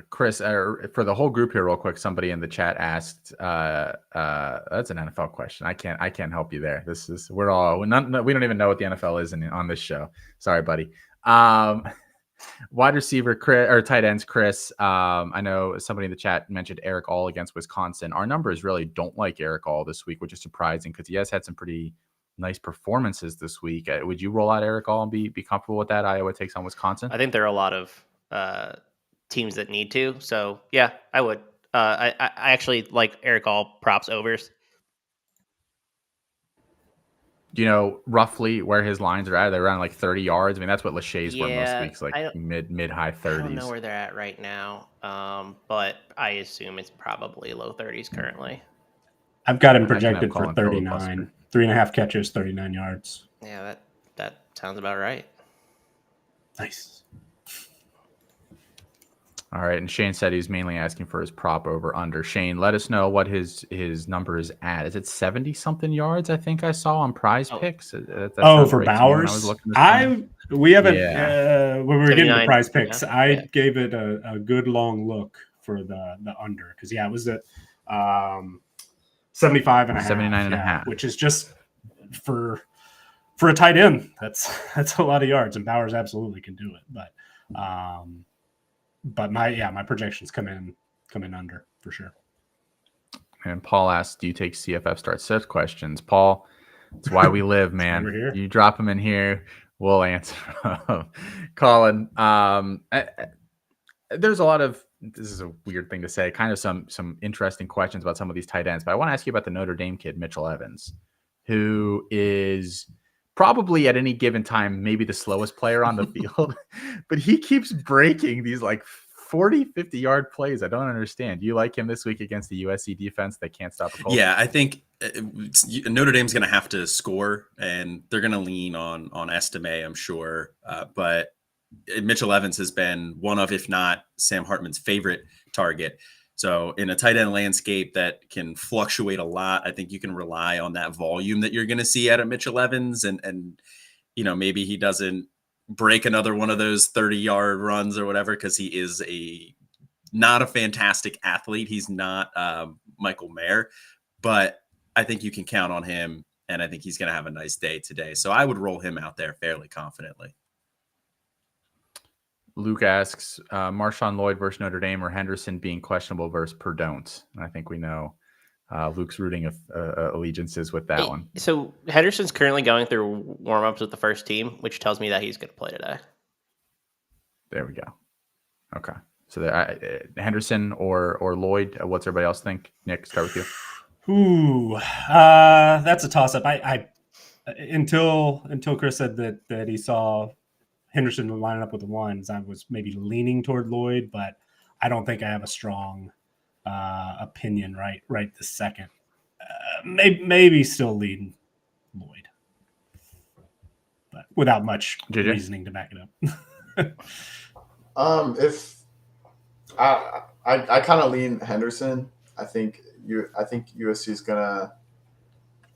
Chris, for the whole group here, real quick, somebody in the chat asked, that's an NFL question. I can't help you there. We don't even know what the NFL is on this show. Sorry, buddy. Wide receiver Chris, or tight ends Chris. I know somebody in the chat mentioned Eric All against Wisconsin. Our numbers really don't like Eric All this week, which is surprising because he has had some pretty nice performances this week. Would you roll out Eric All and be comfortable with that? Iowa takes on Wisconsin. I think there are a lot of teams that need to. So yeah, I would. I actually like Eric All props overs. Do you know roughly where his lines are at? They're around like 30 yards. I mean, that's what Lachey's were most weeks, like mid high 30s. I don't know where they're at right now, but I assume it's probably low 30s currently. I've got him projected for 39, 3.5 catches, 39 yards. Yeah, that sounds about right. Nice. All right, and Shane said he's mainly asking for his prop over under. Shane, let us know what his number is at. Is it 70 something yards? I think I saw on Prize Picks. That sounds for right to me when I was Bowers, looking this morning. we haven't when we were getting the 79, Prize Picks. yeah, I yeah. gave it a good long look for the under because it was at 75 and a half, 79 and a half. which is just for a tight end. That's a lot of yards, and Bowers absolutely can do it. But my projections come in under for sure. And Paul asks, "Do you take CFF start sit questions?" Paul, it's why we live, man. We're here. You drop them in here, we'll answer them. Colin, there's a lot of, this is a weird thing to say, kind of some interesting questions about some of these tight ends, but I want to ask you about the Notre Dame kid, Mitchell Evans, who is probably at any given time maybe the slowest player on the field, but he keeps breaking these like 40, 50-yard plays. I don't understand. Do you like him this week against the USC defense that can't stop a cold? Yeah, I think Notre Dame's going to have to score, and they're going to lean on Estime, I'm sure. But Mitchell Evans has been one of, if not Sam Hartman's favorite target. So in a tight end landscape that can fluctuate a lot, I think you can rely on that volume that you're going to see out of Mitchell Evans. And maybe he doesn't break another one of those 30-yard runs or whatever, because he is not a fantastic athlete. He's not Michael Mayer, but I think you can count on him, and I think he's going to have a nice day today. So I would roll him out there fairly confidently. Luke asks, Marshawn Lloyd versus Notre Dame or Henderson being questionable versus Perdon't. And I think we know Luke's rooting allegiances with that one. So Henderson's currently going through warm-ups with the first team, which tells me that he's going to play today. There we go. Okay. So Henderson or Lloyd, what's everybody else think? Nick, start with you. Ooh, that's a toss-up. I until Chris said that he saw Henderson lining up with the ones, I was maybe leaning toward Lloyd, but I don't think I have a strong opinion right this second. Maybe still leading Lloyd, but without much reasoning to back it up. If I kind of lean Henderson, I think USC is gonna.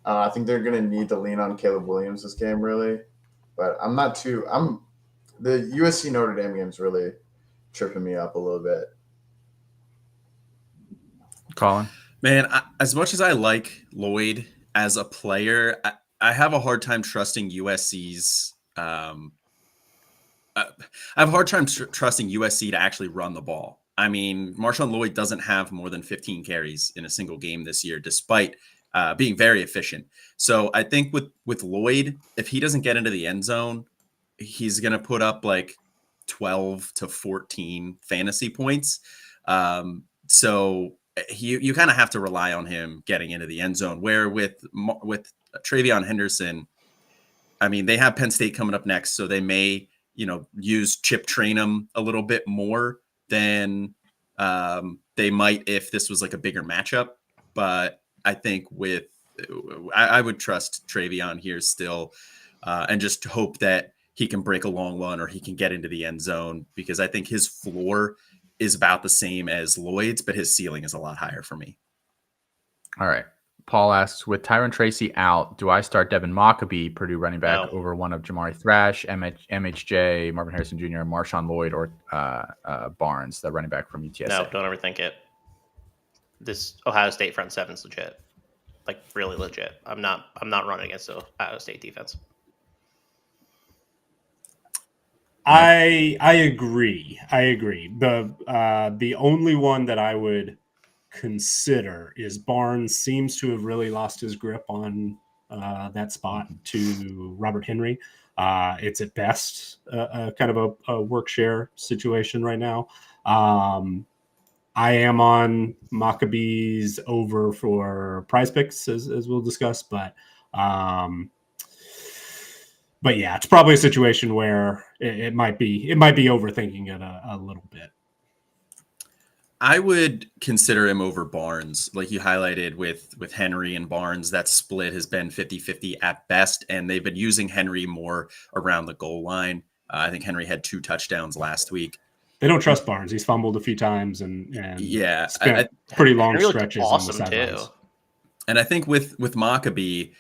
I think they're gonna need to lean on Caleb Williams this game, really. But the USC Notre Dame game is really tripping me up a little bit. Colin? Man, as much as I like Lloyd as a player, I have a hard time trusting USC's. I have a hard time trusting USC to actually run the ball. I mean, Marshawn Lloyd doesn't have more than 15 carries in a single game this year, despite being very efficient. So I think with Lloyd, if he doesn't get into the end zone, he's going to put up like 12 to 14 fantasy points. So you kind of have to rely on him getting into the end zone, where with Travion Henderson, I mean, they have Penn State coming up next, so they may, use Chip Trainum a little bit more than they might if this was like a bigger matchup. But I think I would trust Travion here still, and just hope that he can break a long one or he can get into the end zone, because I think his floor is about the same as Lloyd's, but his ceiling is a lot higher for me. All right. Paul asks, with Tyron Tracy out, do I start Devin Mockabee, Purdue running back, over one of Jamari Thrash, MHJ, Marvin Harrison Jr., Marshawn Lloyd, or Barnes, the running back from UTSA? No, don't overthink it. This Ohio State front seven's legit, like really legit. I'm not running against the Ohio State defense. I agree. The only one that I would consider is Barnes. Seems to have really lost his grip on that spot to Robert Henry. It's at best kind of a work share situation right now. I am on Maccabees over for Prize Picks, as we'll discuss, but yeah, it's probably a situation where it might be overthinking it a little bit. I would consider him over Barnes. Like you highlighted with Henry and Barnes, that split has been 50-50 at best, and they've been using Henry more around the goal line. I think Henry had 2 touchdowns last week. they don't trust Barnes. He's fumbled a few times and yeah, spent pretty long Henry looked stretches awesome on the sidelines. too. And I think with Maccabee,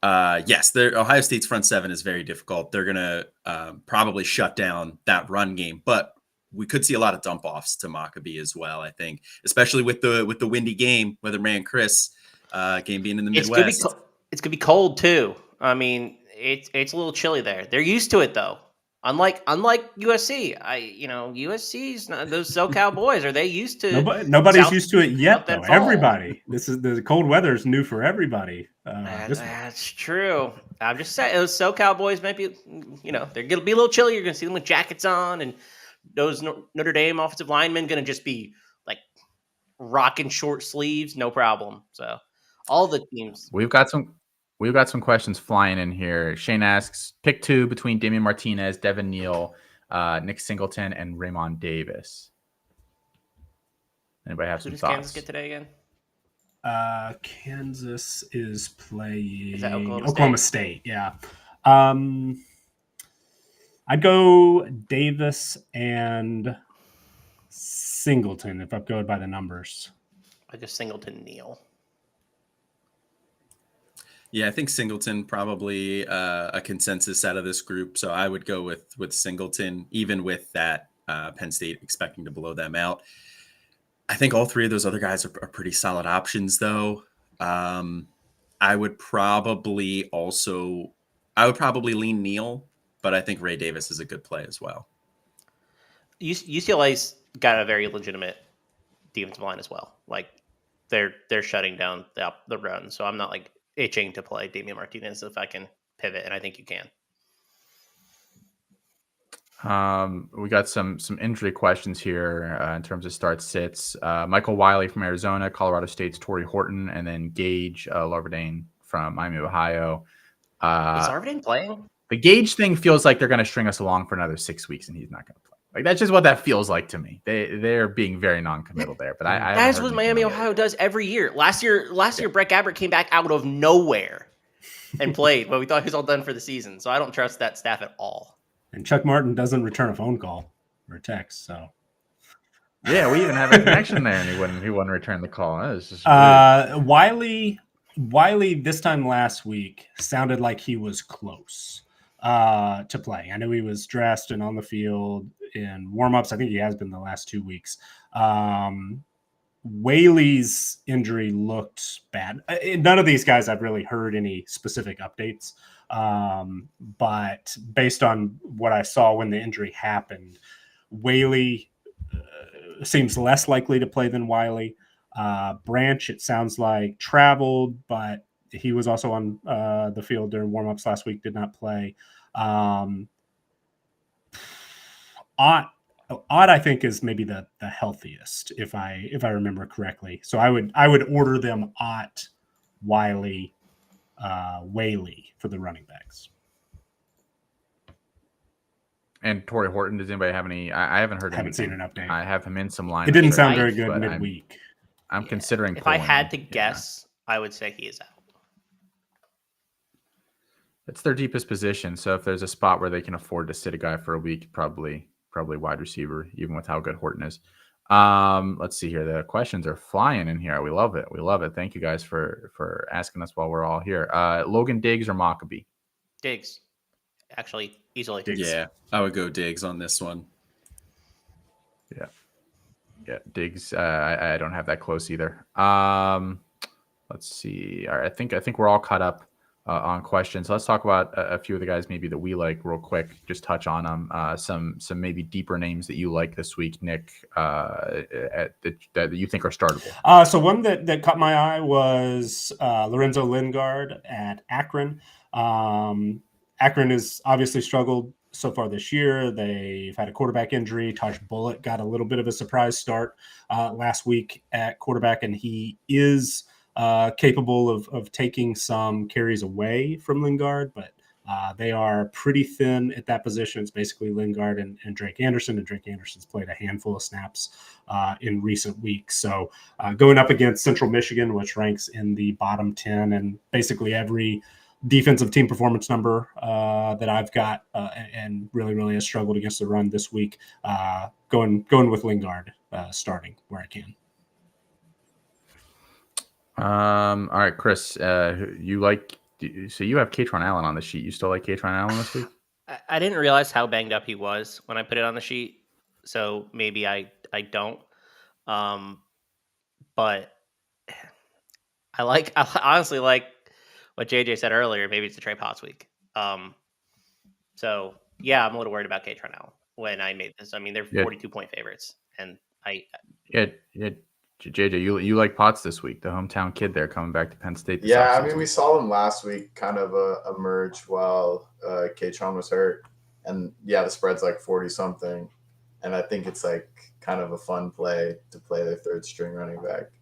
yes, Ohio State's front seven is very difficult. They're gonna probably shut down that run game, but we could see a lot of dump offs to Maccabee as well. I think, especially with the windy game, whether Ray and Chris game being in the Midwest. It's gonna be cold too. I mean, it's a little chilly there. They're used to it though. Unlike USC, USC's not, those SoCal boys, are they used to? Nobody's used to it yet, though. fall. Everybody, the cold weather is new for everybody. That's true. I'm just saying, those SoCal boys might be, they're gonna be a little chilly. You're gonna see them with jackets on, and those Notre Dame offensive linemen gonna just be like rocking short sleeves, no problem. So all the teams. We've got some questions flying in here. Shane asks, pick 2 between Damian Martinez, Devin Neal, Nick Singleton, and Raymond Davis. Anybody have some Who does thoughts? Kansas get today again? Kansas is playing Is that Oklahoma State. Yeah. I'd go Davis and Singleton if I'm going by the numbers. I guess Singleton Neal. Yeah, I think Singleton probably a consensus out of this group. So I would go with Singleton, even with that Penn State expecting to blow them out. I think all 3 of those other guys are pretty solid options, though. I would probably lean Neal, but I think Ray Davis is a good play as well. UCLA's got a very legitimate defensive line as well. Like they're shutting down the run, so I'm not like itching to play Damian Martinez if I can pivot, and I think you can. We got some injury questions here in terms of start sits. Michael Wiley from Arizona, Colorado State's Torrey Horton, and then Gage Larvadain from Miami, Ohio. Is Larvadain playing? The Gage thing feels like they're going to string us along for another 6 weeks, and he's not going to play. Like that's just what that feels like to me. They're being very non-committal there. But that's what Miami, Ohio does every year. Last year, Brett Gabbert came back out of nowhere and played, but we thought he was all done for the season. So I don't trust that staff at all. And Chuck Martin doesn't return a phone call or a text. So yeah, we even have a connection there, and he wouldn't return the call. That was just Wiley this time last week sounded like he was close to play. I know he was dressed and on the field in warmups. I think he has been the last 2 weeks. Whaley's injury looked bad. None of these guys I've really heard any specific updates. But based on what I saw when the injury happened, Whaley seems less likely to play than Wiley. Branch, it sounds like, traveled, but he was also on the field during warmups last week, did not play. Ott, I think, is maybe the healthiest, if I remember correctly. So I would order them Ott, Wiley, Whaley for the running backs. And Torrey Horton, does anybody have any? I haven't heard. Haven't seen an update. I have him in some lines. It didn't sound very good midweek. I'm considering. If I had to guess, I would say he is out. It's their deepest position, so if there's a spot where they can afford to sit a guy for a week, probably wide receiver, even with how good Horton is. Let's see here. The questions are flying in here. We love it. Thank you guys for asking us while we're all here. Logan Diggs or Maccabee? Diggs. Actually, easily. Diggs. Yeah, I would go Diggs on this one. Yeah, Diggs. I don't have that close either. Let's see. All right, I think we're all caught up on questions. Let's talk about a few of the guys maybe that we like real quick. Just touch on them. Some maybe deeper names that you like this week, Nick, that you think are startable. So one that caught my eye was Lorenzo Lingard at Akron. Akron has obviously struggled so far this year. They've had a quarterback injury. Taj Bullock got a little bit of a surprise start last week at quarterback, and he is capable of taking some carries away from Lingard, but they are pretty thin at that position. It's basically Lingard and Drake Anderson, and Drake Anderson's played a handful of snaps in recent weeks. So going up against Central Michigan, which ranks in the bottom 10 and basically every defensive team performance number that I've got, and really has struggled against the run this week. Going with Lingard starting where I can. All right, Chris, you like so you have Katron Allen on the sheet. You still like Katron Allen this week? I didn't realize how banged up he was when I put it on the sheet, so maybe I don't. But I honestly like what JJ said earlier. Maybe it's a Trey Potts week. So yeah, I'm a little worried about Katron Allen when I made this. I mean, they're 42-point favorites, and yeah. JJ, you like Potts this week, the hometown kid there coming back to Penn State. Yeah, I mean, we saw him last week kind of emerge while Katron was hurt. And the spread's like 40-something. And I think it's like kind of a fun play to play their third string running back.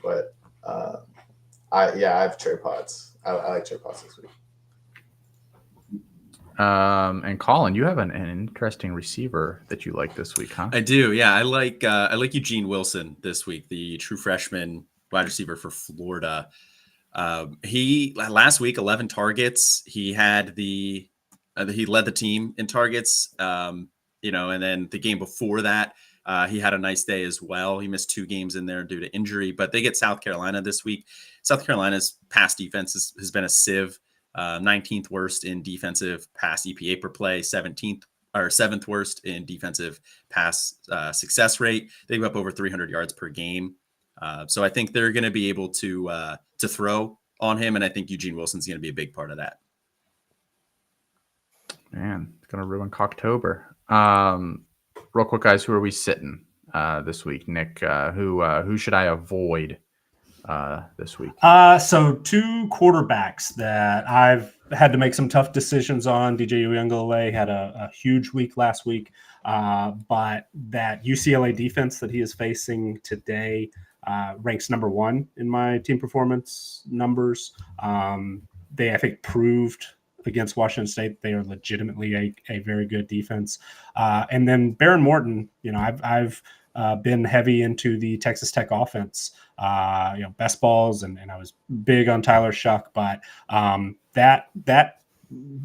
But I have Trey Potts. I like Trey Potts this week. And Colin, you have an interesting receiver that you like this week, huh? I do. Yeah, I like Eugene Wilson this week, the true freshman wide receiver for Florida. He last week 11 targets. He had he led the team in targets. And then the game before that, he had a nice day as well. He missed 2 games in there due to injury, but they get South Carolina this week. South Carolina's pass defense has been a sieve. 19th worst in defensive pass EPA per play, 7th worst in defensive pass success rate. They give up over 300 yards per game. So I think they're going to be able to throw on him, and I think Eugene Wilson's going to be a big part of that. Man, it's going to ruin Cocktober. Real quick, guys, who are we sitting this week? Nick, who should I avoid this week? So 2 quarterbacks that I've had to make some tough decisions on. DJ Uiagalelei had a huge week last week, but that UCLA defense that he is facing today ranks number 1 in my team performance numbers. They, I think, proved against Washington State they are legitimately a very good defense. And then Baron Morton, I've been heavy into the Texas Tech offense, best balls, and I was big on Tyler Shuck, but that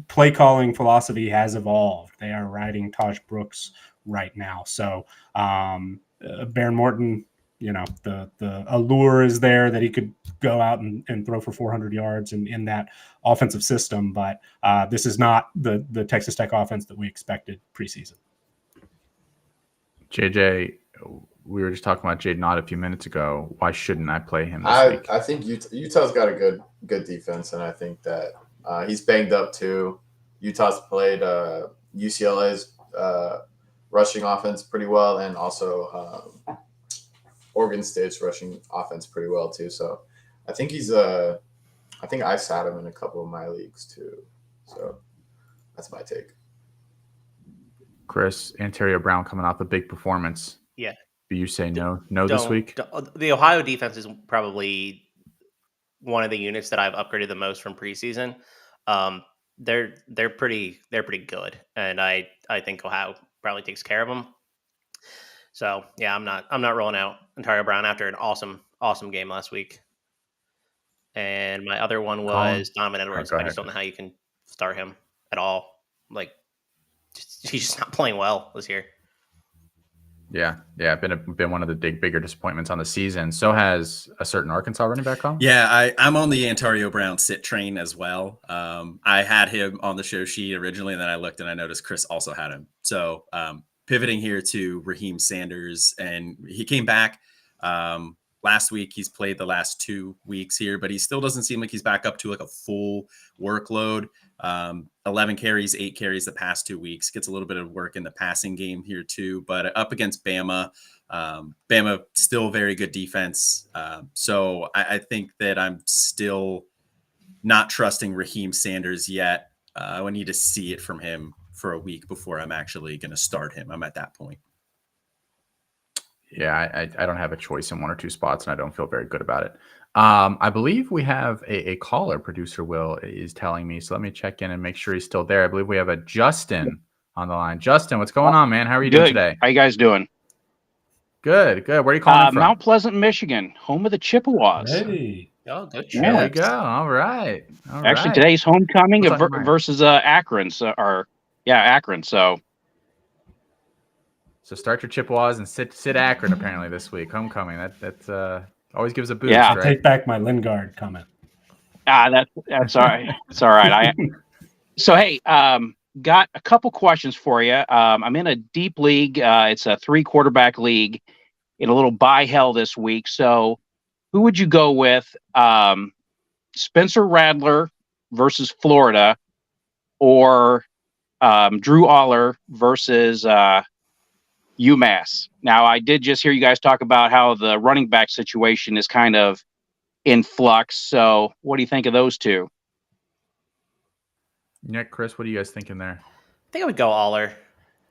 play calling philosophy has evolved. They are riding Taj Brooks right now. So Baron Morton, the allure is there that he could go out and throw for 400 yards in that offensive system, but this is not the Texas Tech offense that we expected preseason. JJ, we were just talking about Jaden Ott a few minutes ago. Why shouldn't I play him this week? I think Utah's got a good defense, and I think that he's banged up too. Utah's played UCLA's rushing offense pretty well, and also Oregon State's rushing offense pretty well too. So I think I think I sat him in a couple of my leagues too. So that's my take. Chris, Antonio Brown coming off a big performance. Yeah. Do you say no this week? The Ohio defense is probably one of the units that I've upgraded the most from preseason. They're pretty good, and I think Ohio probably takes care of them. So yeah, I'm not rolling out Antonio Brown after an awesome game last week. And my other one was Donovan Edwards. I just don't know how you can start him at all. Like, he's just not playing well this year. Yeah, been one of the bigger disappointments on the season. So has a certain Arkansas running back, Colin? Yeah, I'm on the Antonio Brown sit train as well. I had him on the show sheet originally, and then I looked and I noticed Chris also had him. So pivoting here to Raheem Sanders, and he came back last week. He's played the last 2 weeks here, but he still doesn't seem like he's back up to like a full workload. 11 carries, 8 carries the past 2 weeks. Gets a little bit of work in the passing game here too, but up against Bama, Bama still very good defense. So I think that I'm still not trusting Raheem Sanders yet. I need to see it from him for a week before I'm actually going to start him. I'm at that point. Yeah, I don't have a choice in 1 or 2 spots, and I don't feel very good about it. I believe we have a caller. Producer Will is telling me, so let me check in and make sure he's still there. I believe we have a Justin on the line. Justin, what's going on, man? How are you doing today? How you guys doing? Good. Where are you calling from? Mount Pleasant, Michigan, home of the Chippewas. Hey, Oh, good There shit. we go. All right. Actually, today's homecoming What's on your mind? versus Akron. Akron. So start your Chippewas and sit Akron apparently this week. Homecoming. That always gives a boost. Yeah. I'll right? take back my Lingard comment. That's all right. It's all right. So hey, got a couple questions for you. I'm in a deep league. It's a 3-quarterback league in a little buy hell this week. So who would you go with? Spencer Rattler versus Florida, or Drew Aller versus UMass. Now, I did just hear you guys talk about how the running back situation is kind of in flux. So what do you think of those two? Nick, Chris, what are you guys thinking there? I think I would go Aller.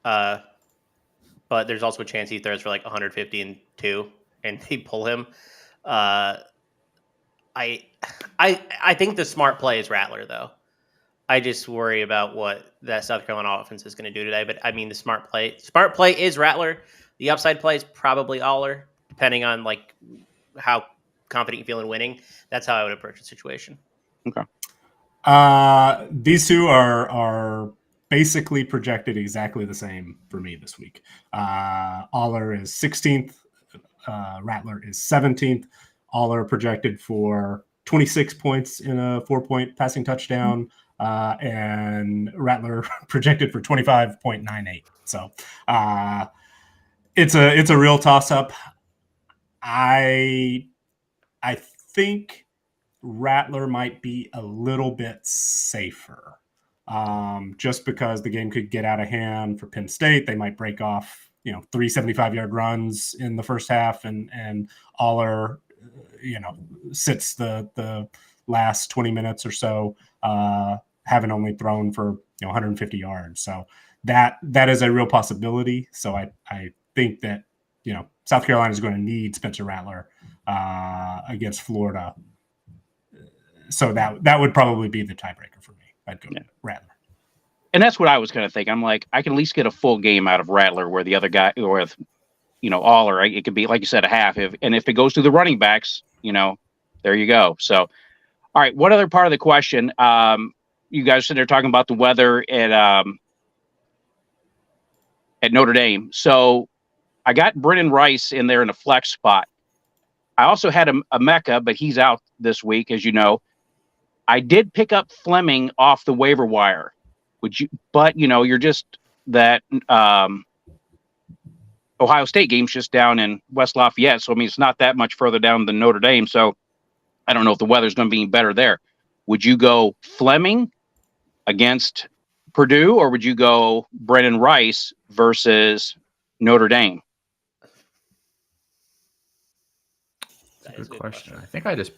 But there's also a chance he throws for like 150 and 2 and they pull him. I think the smart play is Rattler, though. I just worry about what that South Carolina offense is going to do today. But I mean, the smart play is Rattler. The upside play is probably Aller, depending on like how confident you feel in winning. That's how I would approach the situation. Okay. These two are basically projected exactly the same for me this week. Aller is 16th. Rattler is 17th. Aller projected for 26 points in a 4-point passing touchdown. And Rattler projected for 25.98. So it's a real toss-up. I think Rattler might be a little bit safer, just because the game could get out of hand for Penn State. They might break off, 3 75-yard runs in the first half, and Aller, sits the last 20 minutes or so, having only thrown for 150 yards. So that is a real possibility. So I think that South Carolina is going to need Spencer Rattler against Florida. So that would probably be the tiebreaker for me. I'd go Rattler. And that's what I was going to think. I'm like, I can at least get a full game out of Rattler, where the other guy, or with Aller, it could be, like you said, a half. If it goes to the running backs, there you go. So, all right. What other part of the question? You guys said they're talking about the weather at Notre Dame. So I got Brennan Rice in there in a flex spot. I also had a Mecca, but he's out this week, as you know. I did pick up Fleming off the waiver wire. But you're just that Ohio State game's just down in West Lafayette. So, I mean, it's not that much further down than Notre Dame. So I don't know if the weather's going to be better there. Would you go Fleming against Purdue, or would you go Brennan Rice versus Notre Dame? That's a good question. I think I just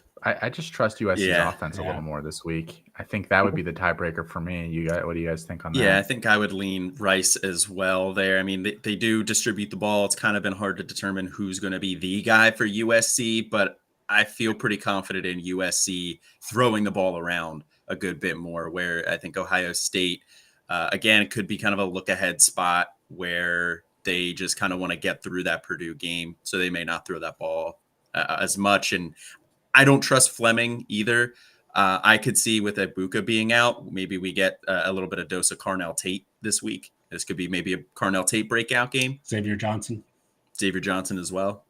trust USC's offense a little more this week. I think that would be the tiebreaker for me. What do you guys think on that? Yeah, I think I would lean Rice as well there. I mean, they do distribute the ball. It's kind of been hard to determine who's going to be the guy for USC, but I feel pretty confident in USC throwing the ball around a good bit more, where I think Ohio State, again, could be kind of a look-ahead spot where they just kind of want to get through that Purdue game, so they may not throw that ball as much. And I don't trust Fleming either. I could see with Ibuka being out, maybe we get a little bit of dose of Carnell Tate this week. This could be maybe a Carnell Tate breakout game. Xavier Johnson as well.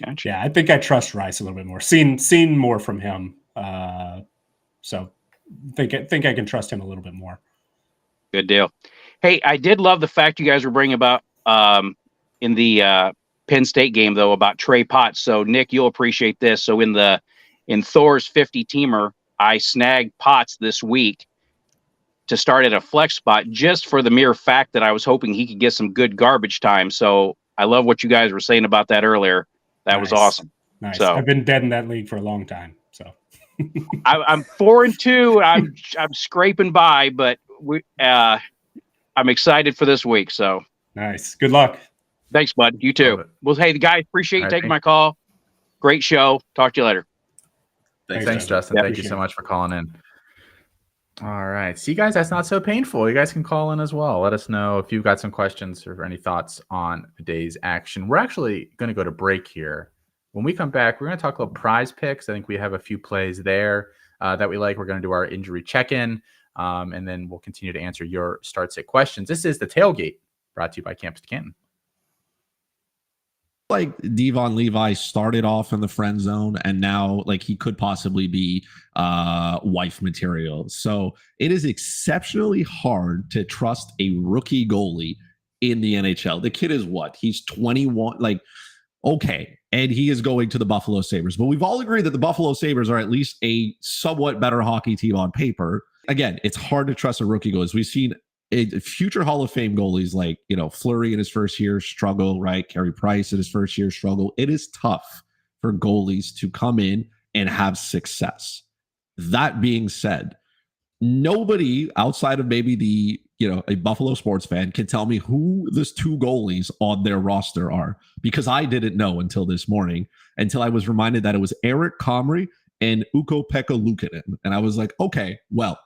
Gotcha. Yeah, I think I trust Rice a little bit more. Seen more from him. So think I can trust him a little bit more. Good deal. Hey, I did love the fact you guys were bringing about in the Penn State game, though, about Trey Potts. So, Nick, you'll appreciate this. So in Thor's 50-teamer, I snagged Potts this week to start at a flex spot, just for the mere fact that I was hoping he could get some good garbage time. So I love what you guys were saying about that earlier. That was awesome. Nice. So I've been dead in that league for a long time. So I'm 4-2. I'm scraping by, but I'm excited for this week. So nice. Good luck. Thanks, bud. You too. Well, hey, the guys, appreciate you taking my call. Great show. Talk to you later. Thanks, Justin. Thank you so much for calling in. All right. See, guys, that's not so painful. You guys can call in as well. Let us know if you've got some questions or any thoughts on today's action. We're actually going to go to break here. When we come back, we're going to talk about prize picks. I think we have a few plays there that we like. We're going to do our injury check-in, and then we'll continue to answer your start-sit questions. This is the Tailgate, brought to you by Campus2Canton. Like Devon Levi started off in the friend zone, and now like he could possibly be wife material. So it is exceptionally hard to trust a rookie goalie in the NHL. The kid is what? He's 21. Like, okay, and he is going to the Buffalo Sabres. But we've all agreed that the Buffalo Sabres are at least a somewhat better hockey team on paper. Again, it's hard to trust a rookie goalie. We've seen future Hall of Fame goalies like, Fleury in his first year struggle, right? Carey Price in his first year struggle. It is tough for goalies to come in and have success. That being said, nobody outside of maybe a Buffalo sports fan can tell me who the two goalies on their roster are, because I didn't know until this morning, until I was reminded that it was Eric Comrie and Ukko-Pekka Luukkonen. And I was like, okay, well,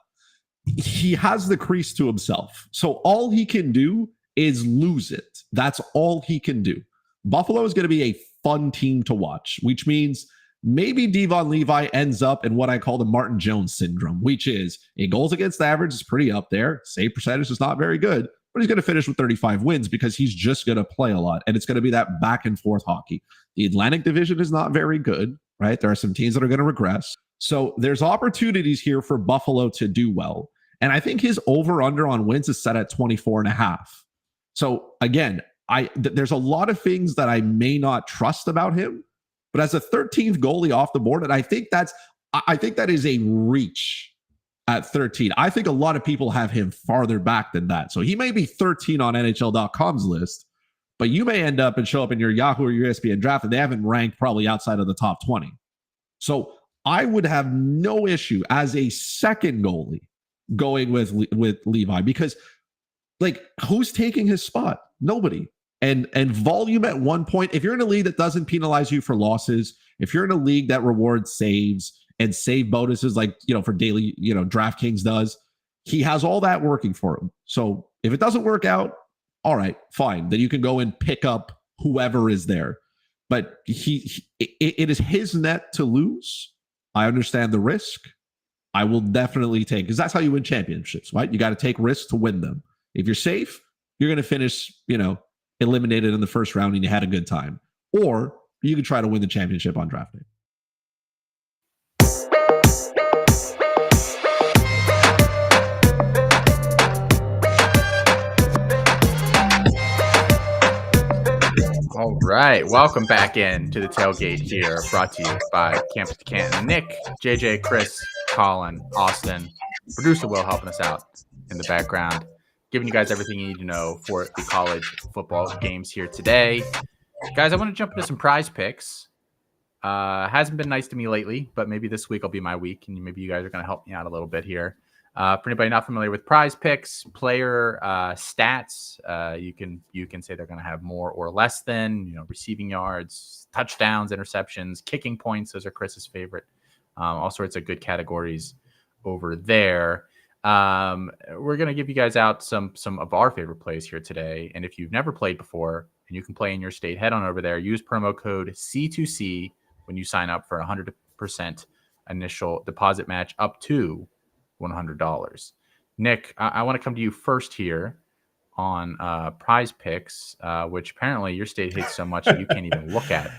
he has the crease to himself. So all he can do is lose it. That's all he can do. Buffalo is going to be a fun team to watch, which means maybe Devon Levi ends up in what I call the Martin Jones syndrome, which is a goals against average is pretty up there. Save percentage is not very good, but he's going to finish with 35 wins because he's just going to play a lot. And it's going to be that back and forth hockey. The Atlantic Division is not very good, right? There are some teams that are going to regress. So there's opportunities here for Buffalo to do well. And I think his over-under on wins is set at 24.5. So again, there's a lot of things that I may not trust about him, but as a 13th goalie off the board, and I think that is a reach at 13. I think a lot of people have him farther back than that. So he may be 13 on NHL.com's list, but you may end up and show up in your Yahoo or your ESPN draft and they haven't ranked probably outside of the top 20. So I would have no issue as a second goalie going with Levi, because like, who's taking his spot? Nobody. And volume at one point, if you're in a league that doesn't penalize you for losses, if you're in a league that rewards saves and save bonuses like, for daily, DraftKings does, he has all that working for him. So if it doesn't work out, all right, fine. Then you can go and pick up whoever is there. But it is his net to lose. I understand the risk. I will definitely take, because that's how you win championships, right? You got to take risks to win them. If you're safe, you're going to finish, eliminated in the first round and you had a good time. Or you can try to win the championship on draft day. All right. Welcome back in to the Tailgate here, brought to you by Campus2Canton. Nick, JJ, Chris, Colin, Austin, producer Will helping us out in the background, giving you guys everything you need to know for the college football games here today. Guys, I want to jump into some prize picks. Hasn't been nice to me lately, but maybe this week will be my week, and maybe you guys are going to help me out a little bit here. For anybody not familiar with prize picks, player stats, you can say they're going to have more or less than, receiving yards, touchdowns, interceptions, kicking points. Those are Chris's favorite. All sorts of good categories over there. We're going to give you guys out some of our favorite plays here today. And if you've never played before and you can play in your state, head on over there. Use promo code C2C when you sign up for 100% initial deposit match up to $100. Nick, I want to come to you first here on prize picks, which apparently your state hates so much that you can't even look at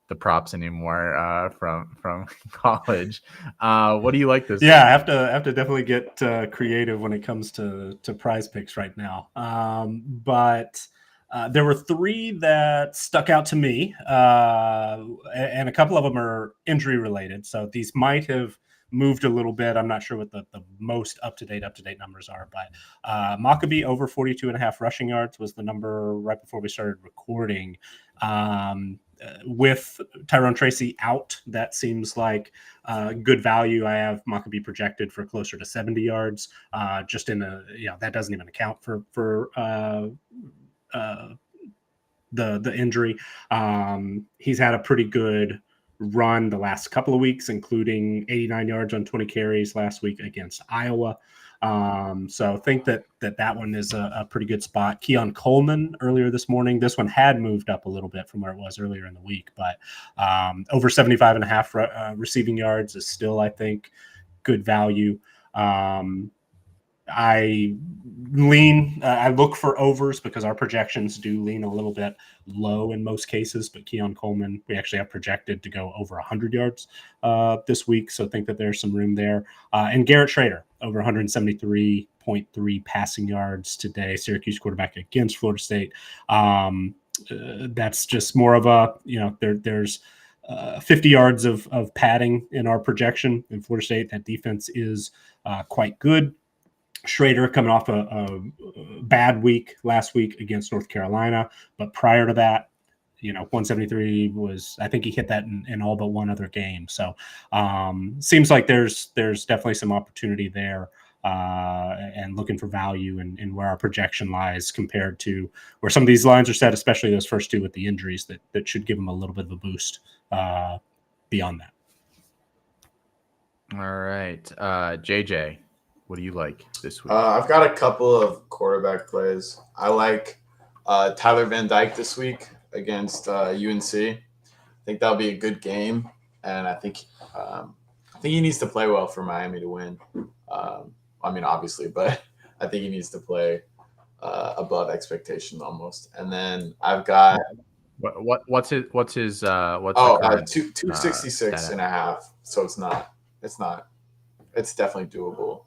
the props anymore from college. What do you like this? Yeah, I have to definitely get creative when it comes to prize picks right now. But there were three that stuck out to me, and a couple of them are injury related. So these might have moved a little bit. I'm not sure what the most up-to-date numbers are, but Maccabee over 42.5 rushing yards was the number right before we started recording. With Tyrone Tracy out, that seems like good value. I have Maccabee projected for closer to 70 yards. Just in that doesn't even account for the injury. He's had a pretty good run the last couple of weeks, including 89 yards on 20 carries last week against Iowa. So think that one is a pretty good spot. Keon Coleman earlier this morning. This one had moved up a little bit from where it was earlier in the week, but over 75.5 receiving yards is still, I think, good value. I look for overs because our projections do lean a little bit low in most cases, but Keon Coleman, we actually have projected to go over 100 yards this week. So I think that there's some room there. And Garrett Schrader over 173.3 passing yards today, Syracuse quarterback against Florida State. That's just more of a, there's 50 yards of padding in our projection in Florida State. That defense is quite good. Schrader coming off a bad week last week against North Carolina, but prior to that, 173 was, I think he hit that in all but one other game. So seems like there's definitely some opportunity there, and looking for value in where our projection lies compared to where some of these lines are set, especially those first two with the injuries that should give them a little bit of a boost beyond that. All right. JJ, what do you like this week? I've got a couple of quarterback plays. I like Tyler Van Dyke this week against UNC. I think that'll be a good game, and I think he needs to play well for Miami to win. I mean, obviously, but I think he needs to play above expectation almost. And then I've got what's his 266 and a half. So it's definitely doable.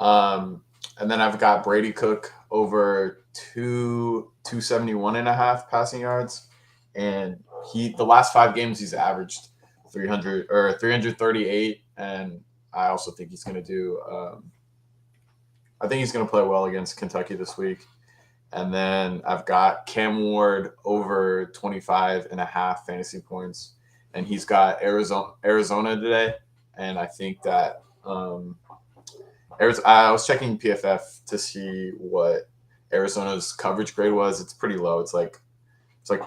And then I've got Brady Cook over 271 and a half passing yards. And the last 5 games he's averaged 300 or 338. And I also think he's going to do, I think he's going to play well against Kentucky this week. And then I've got Cam Ward over 25 and a half fantasy points. And he's got Arizona today. And I think that, I was checking PFF to see what Arizona's coverage grade was. It's pretty low. It's like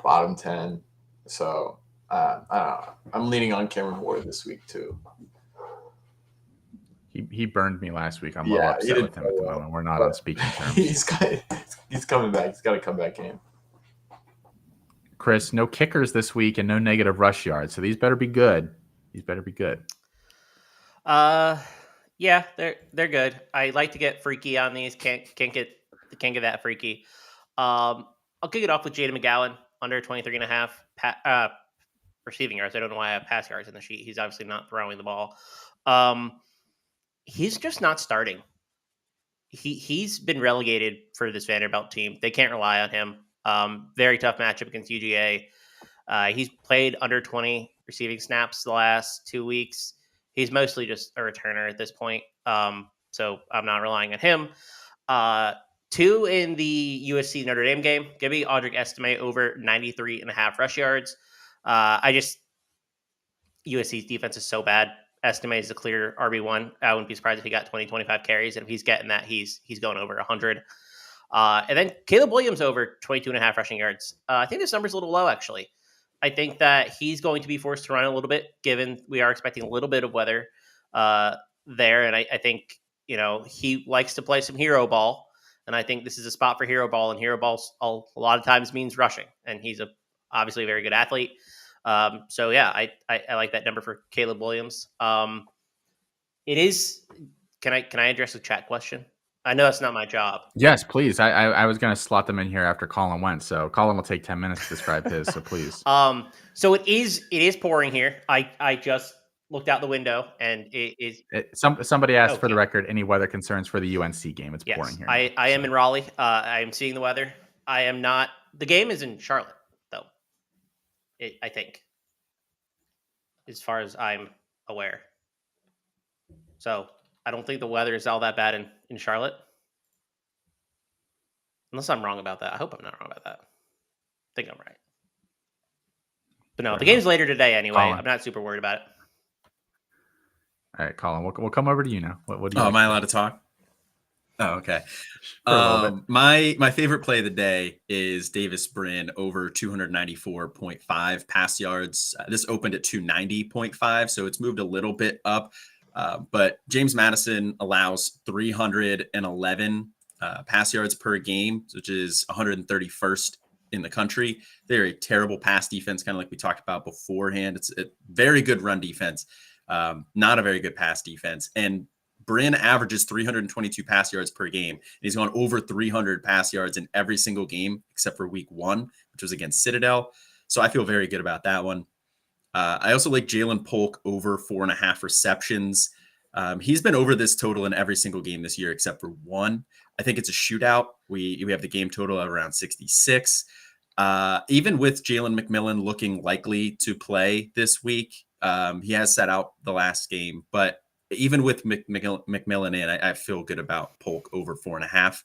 bottom 10. So I don't know. I'm leaning on Cameron Ward this week too. He burned me last week. I'm a little upset with him at the moment. We're not on speaking terms. He's coming back. He's got a comeback game. Chris, no kickers this week and no negative rush yards. So these better be good. Yeah, they're good. I like to get freaky on these. Can't get that freaky. I'll kick it off with Jaden McGowan under 23.5 receiving yards. I don't know why I have pass yards in the sheet. He's obviously not throwing the ball. He's just not starting. He's been relegated for this Vanderbilt team. They can't rely on him. Very tough matchup against UGA. He's played under 20 receiving snaps the last 2 weeks. He's mostly just a returner at this point. So I'm not relying on him. 2 in the USC-Notre Dame game. Give me Audric Estime over 93.5 rush yards. USC's defense is so bad. Estime is a clear RB1. I wouldn't be surprised if he got 20, 25 carries. And if he's getting that, he's going over 100. And then Caleb Williams over 22.5 rushing yards. I think this number's a little low, actually. I think that he's going to be forced to run a little bit, given we are expecting a little bit of weather there. And I think, he likes to play some hero ball. And I think this is a spot for hero ball. And hero ball a lot of times means rushing. And he's obviously a very good athlete. So, yeah, I like that number for Caleb Williams. It is – can I address a chat question? I know that's not my job. Yes, please. I was going to slot them in here after Colin went. So Colin will take 10 minutes to describe his. So please. So it is pouring here. I just looked out the window and it is. Somebody asked for the record, any weather concerns for the UNC game? It's pouring here. I am in Raleigh. I am seeing the weather. I am not. The game is in Charlotte, though. I think, as far as I'm aware. So I don't think the weather is all that bad in Charlotte. Unless I'm wrong about that. I hope I'm not wrong about that. I think I'm right. But no, the game's later today anyway. Colin. I'm not super worried about it. All right, Colin, we'll come over to you now. What do you am I allowed to talk? Oh, okay. My favorite play of the day is Davis Brin over 294.5 pass yards. This opened at 290.5, so it's moved a little bit up. But James Madison allows 311 pass yards per game, which is 131st in the country. They're a terrible pass defense, kind of like we talked about beforehand. It's a very good run defense, not a very good pass defense. And Bryn averages 322 pass yards per game. And he's gone over 300 pass yards in every single game except for week 1, which was against Citadel. So I feel very good about that one. I also like Jalen Polk over 4.5 receptions. He's been over this total in every single game this year except for 1. I think it's a shootout. We have the game total of around 66. Even with Jalen McMillan looking likely to play this week, he has sat out the last game, but even with McMillan in, I feel good about Polk over 4.5.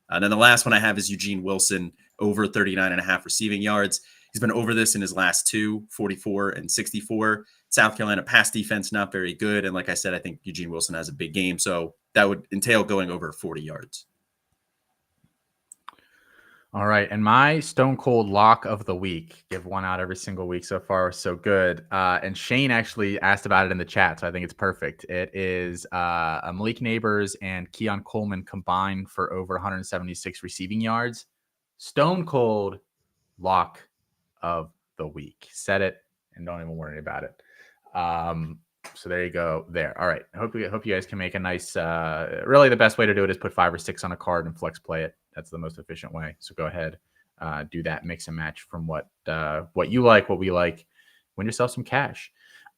And then the last one I have is Eugene Wilson over 39.5 receiving yards. He's been over this in his last 2, 44 and 64. South Carolina pass defense, not very good. And like I said, I think Eugene Wilson has a big game. So that would entail going over 40 yards. All right. And my stone cold lock of the week, give one out every single week so far. So good. And Shane actually asked about it in the chat. So I think it's perfect. It is Malik Neighbors and Keon Coleman combined for over 176 receiving yards. Stone cold lock of the week. Set it and don't even worry about it. So there you go there. All right. I hope you guys can make a nice, really the best way to do it is put 5 or 6 on a card and flex play it. That's the most efficient way. So go ahead, do that, mix and match from what you like, what we like, win yourself some cash.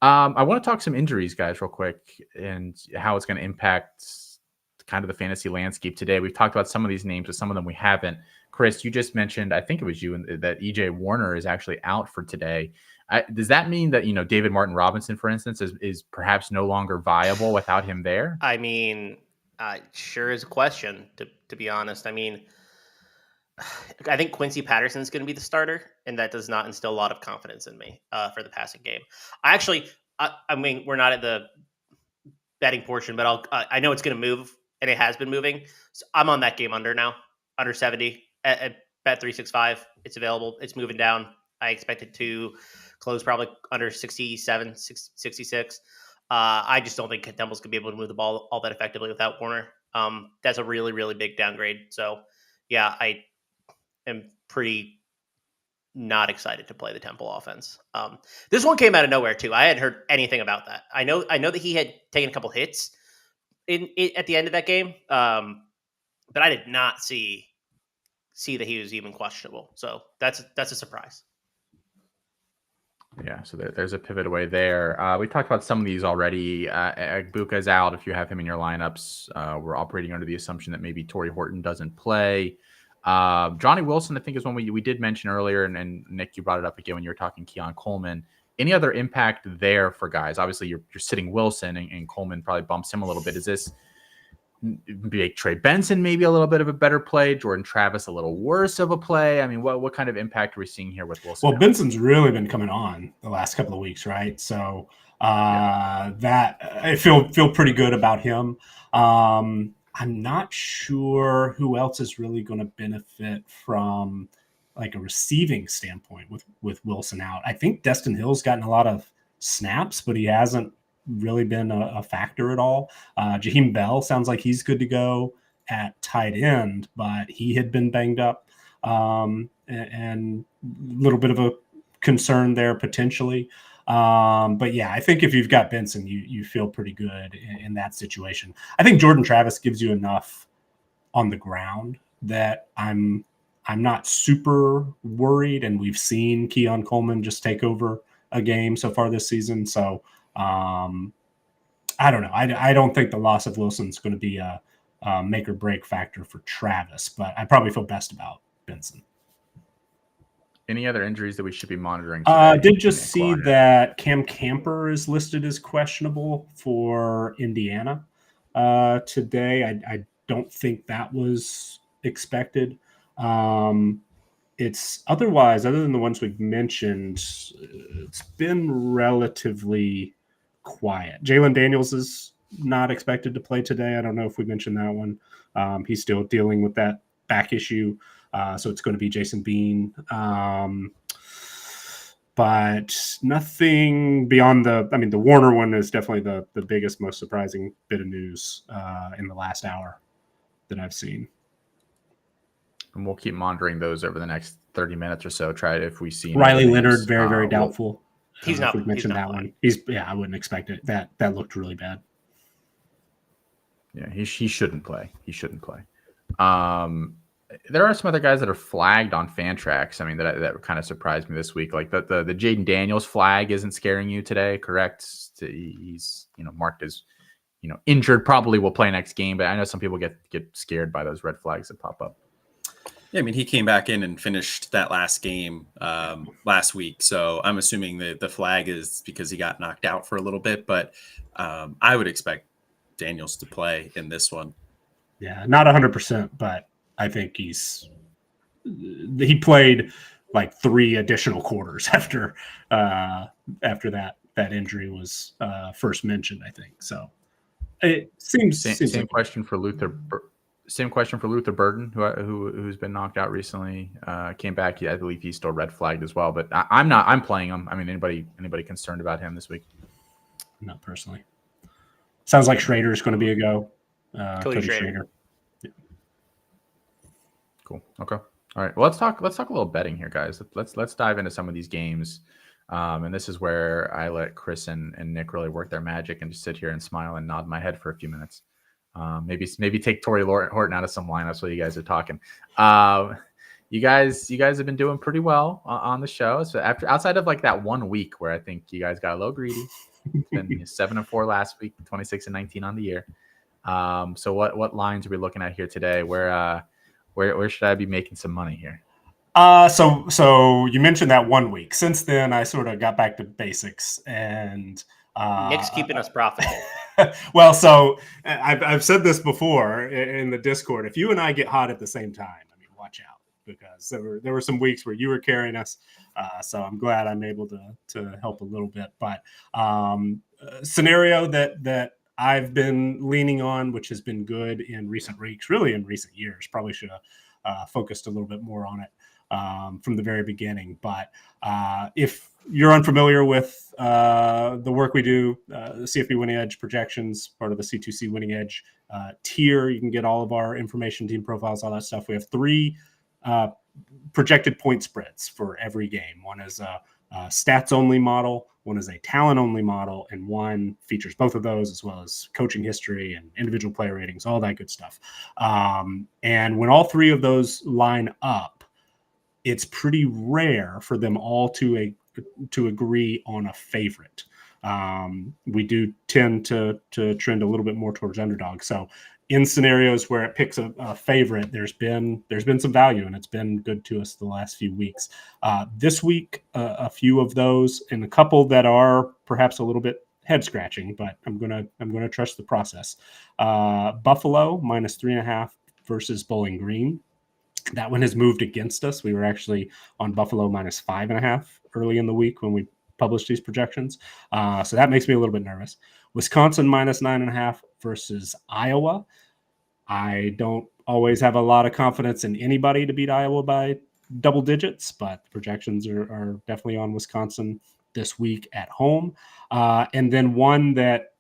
I want to talk some injuries, guys, real quick, and how it's going to impact kind of the fantasy landscape today. We've talked about some of these names, but some of them we haven't. Chris, you just mentioned, I think it was you, that EJ Warner is actually out for today. Does that mean that, David Martin Robinson, for instance, is perhaps no longer viable without him there? I mean, sure is a question, to be honest. I mean, I think Quincy Patterson is going to be the starter, and that does not instill a lot of confidence in me for the passing game. I mean, we're not at the betting portion, but I know it's going to move, and it has been moving. So I'm on that game under now, under 70 at Bet365. It's available. It's moving down. I expect it to close probably under 67, 66. I just don't think Temple's going to be able to move the ball all that effectively without Warner. That's a really, really big downgrade. So, yeah, I am pretty not excited to play the Temple offense. This one came out of nowhere, too. I hadn't heard anything about that. I know that he had taken a couple hits at the end of that game, but I did not see that he was even questionable. So that's a surprise. Yeah, so there's a pivot away there. We talked about some of these already. Agbuka's out. If you have him in your lineups, we're operating under the assumption that maybe Torrey Horton doesn't play. Johnny Wilson, I think, is one we did mention earlier, and Nick, you brought it up again when you were talking Keon Coleman. Any other impact there for guys? Obviously, you're sitting Wilson, and Coleman probably bumps him a little bit. Is this make Trey Benson maybe a little bit of a better play, Jordan Travis a little worse of a play? I mean, what kind of impact are we seeing here with Wilson? Well, Benson's really been coming on the last couple of weeks, right? So that I feel pretty good about him. I'm not sure who else is really going to benefit from like a receiving standpoint with Wilson out. I think Destin Hill's gotten a lot of snaps, but he hasn't really been a factor at all. Jaheim Bell sounds like he's good to go at tight end, but he had been banged up, and a little bit of a concern there potentially. But yeah, I think if you've got Benson, you feel pretty good in that situation. I think Jordan Travis gives you enough on the ground that I'm not super worried, and we've seen Keon Coleman just take over a game so far this season. So I don't know. I don't think the loss of Wilson is going to be a make or break factor for Travis, but I probably feel best about Benson. Any other injuries that we should be monitoring? I did just see that Cam Camper is listed as questionable for Indiana today. I don't think that was expected. It's otherwise, other than the ones we've mentioned, it's been relatively quiet. Jalen Daniels is not expected to play today. I don't know if we mentioned that one. He's still dealing with that back issue. So it's going to be Jason Bean. but nothing beyond the Warner one is definitely the biggest, most surprising bit of news in the last hour that I've seen. And we'll keep monitoring those over the next 30 minutes or so. Try it if we see Riley Leonard, very doubtful. He's not. We've mentioned that one. I wouldn't expect it. That looked really bad. Yeah, he shouldn't play. He shouldn't play. There are some other guys that are flagged on Fantrax. I mean, that kind of surprised me this week. Like the Jaden Daniels flag isn't scaring you today, correct? He's marked as injured. Probably will play next game, but I know some people get scared by those red flags that pop up. Yeah, I mean, he came back in and finished that last game last week. So I'm assuming that the flag is because he got knocked out for a little bit. But I would expect Daniels to play in this one. Yeah, not 100%, but I think he played like 3 additional quarters after that injury was first mentioned, I think. So it seems Same like question for Luther. Same question for Luther Burden, who's been knocked out recently. Came back. I believe he's still red flagged as well. But I'm not. I'm playing him. I mean, anybody concerned about him this week? Not personally. Sounds like Schrader is going to be a go. Cody Schrader. Yeah. Cool. Okay. All right. Well, let's talk a little betting here, guys. Let's dive into some of these games. And this is where I let Chris and Nick really work their magic and just sit here and smile and nod my head for a few minutes. Maybe take Torrey Horton out of some lineups while you guys are talking. You guys have been doing pretty well on the show. So outside of like that 1 week where I think you guys got a little greedy, it's been 7-4 last week, 26-19 on the year. So what lines are we looking at here today? Where should I be making some money here? So you mentioned that 1 week. Since then, I sort of got back to basics and. Nick's keeping us profitable. Well, so I've said this before in the Discord. If you and I get hot at the same time, I mean, watch out, because there were some weeks where you were carrying us. So I'm glad I'm able to help a little bit. But scenario that I've been leaning on, which has been good in recent weeks, really in recent years, probably should have focused a little bit more on it from the very beginning. But if you're unfamiliar with the work we do, the CFB Winning Edge projections, part of the C2C Winning Edge tier, you can get all of our information, team profiles, all that stuff. We have 3 projected point spreads for every game. One is a stats-only model, one is a talent-only model, and one features both of those, as well as coaching history and individual player ratings, all that good stuff. And when all 3 of those line up, it's pretty rare for them all to agree on a favorite. We do tend to trend a little bit more towards underdog. So in scenarios where it picks a favorite, there's been some value, and it's been good to us the last few weeks. This week, a few of those, and a couple that are perhaps a little bit head scratching, but I'm gonna trust the process. Buffalo -3.5 versus Bowling Green. That one has moved against us. We were actually on Buffalo -5.5 early in the week when we published these projections. So that makes me a little bit nervous. Wisconsin -9.5 versus Iowa. I don't always have a lot of confidence in anybody to beat Iowa by double digits, but the projections are definitely on Wisconsin this week at home. And then one that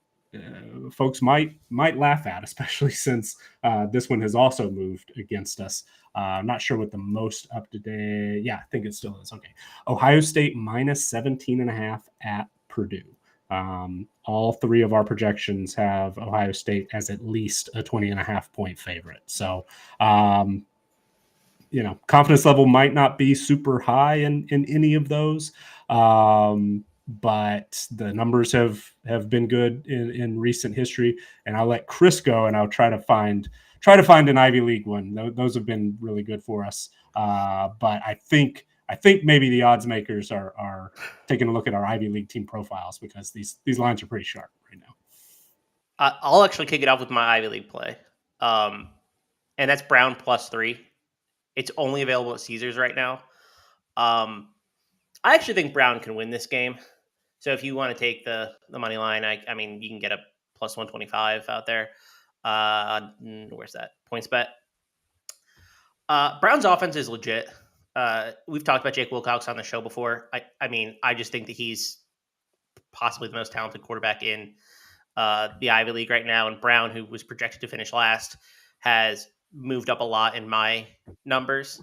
folks might laugh at, especially since this one has also moved against us. I'm not sure what the most up to date. Yeah, I think it still is. Okay. Ohio State -17.5 at Purdue. All 3 of our projections have Ohio State as at least a 20.5 point favorite. So, confidence level might not be super high in any of those. But the numbers have been good in recent history, and I'll let Chris go, and I'll try to find an Ivy League one. Those have been really good for us. But I think maybe the odds makers are taking a look at our Ivy League team profiles, because these lines are pretty sharp right now. I'll actually kick it off with my Ivy League play, and that's Brown +3. It's only available at Caesars right now. I actually think Brown can win this game. So if you want to take the money line, I mean, you can get a +125 out there. Where's that? PointsBet. Brown's offense is legit. we've talked about Jake Wilcox on the show before. I mean, I just think that he's possibly the most talented quarterback in the Ivy League right now. And Brown, who was projected to finish last, has moved up a lot in my numbers.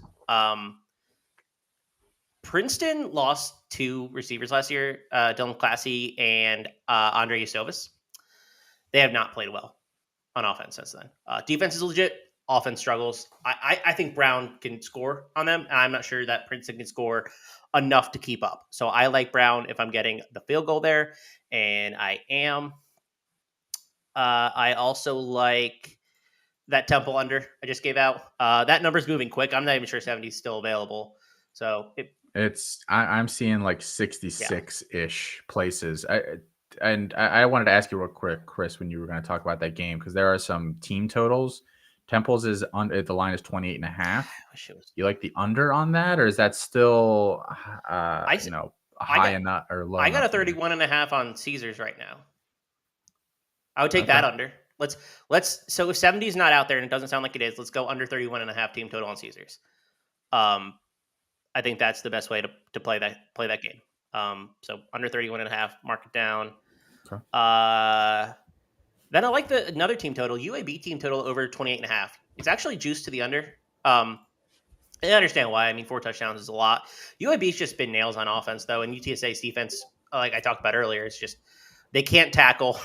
Princeton lost 2 receivers last year, Dylan Classy and Andre Yasovis. They have not played well on offense since then. Defense is legit. Offense struggles. I think Brown can score on them, and I'm not sure that Princeton can score enough to keep up. So I like Brown if I'm getting the field goal there, and I am. I also like that Temple under I just gave out. That number's moving quick. I'm not even sure 70 is still available. So I'm seeing like 66-ish places. I wanted to ask you real quick, Chris, when you were going to talk about that game, because there are some team totals. Temple's is under, the line is 28.5. You like the under on that, or is that still high enough or low? I got a 31.5 on Caesars right now. I would take that under. Let's so if 70 is not out there and it doesn't sound like it is, let's go under 31.5 team total on Caesars. I think that's the best way to play that game. So under 31.5, mark it down. Okay. Then I like another team total, UAB team total over 28.5. It's actually juiced to the under. I understand why. I mean, 4 touchdowns is a lot. UAB's just been nails on offense, though, and UTSA's defense, like I talked about earlier, it's just they can't tackle.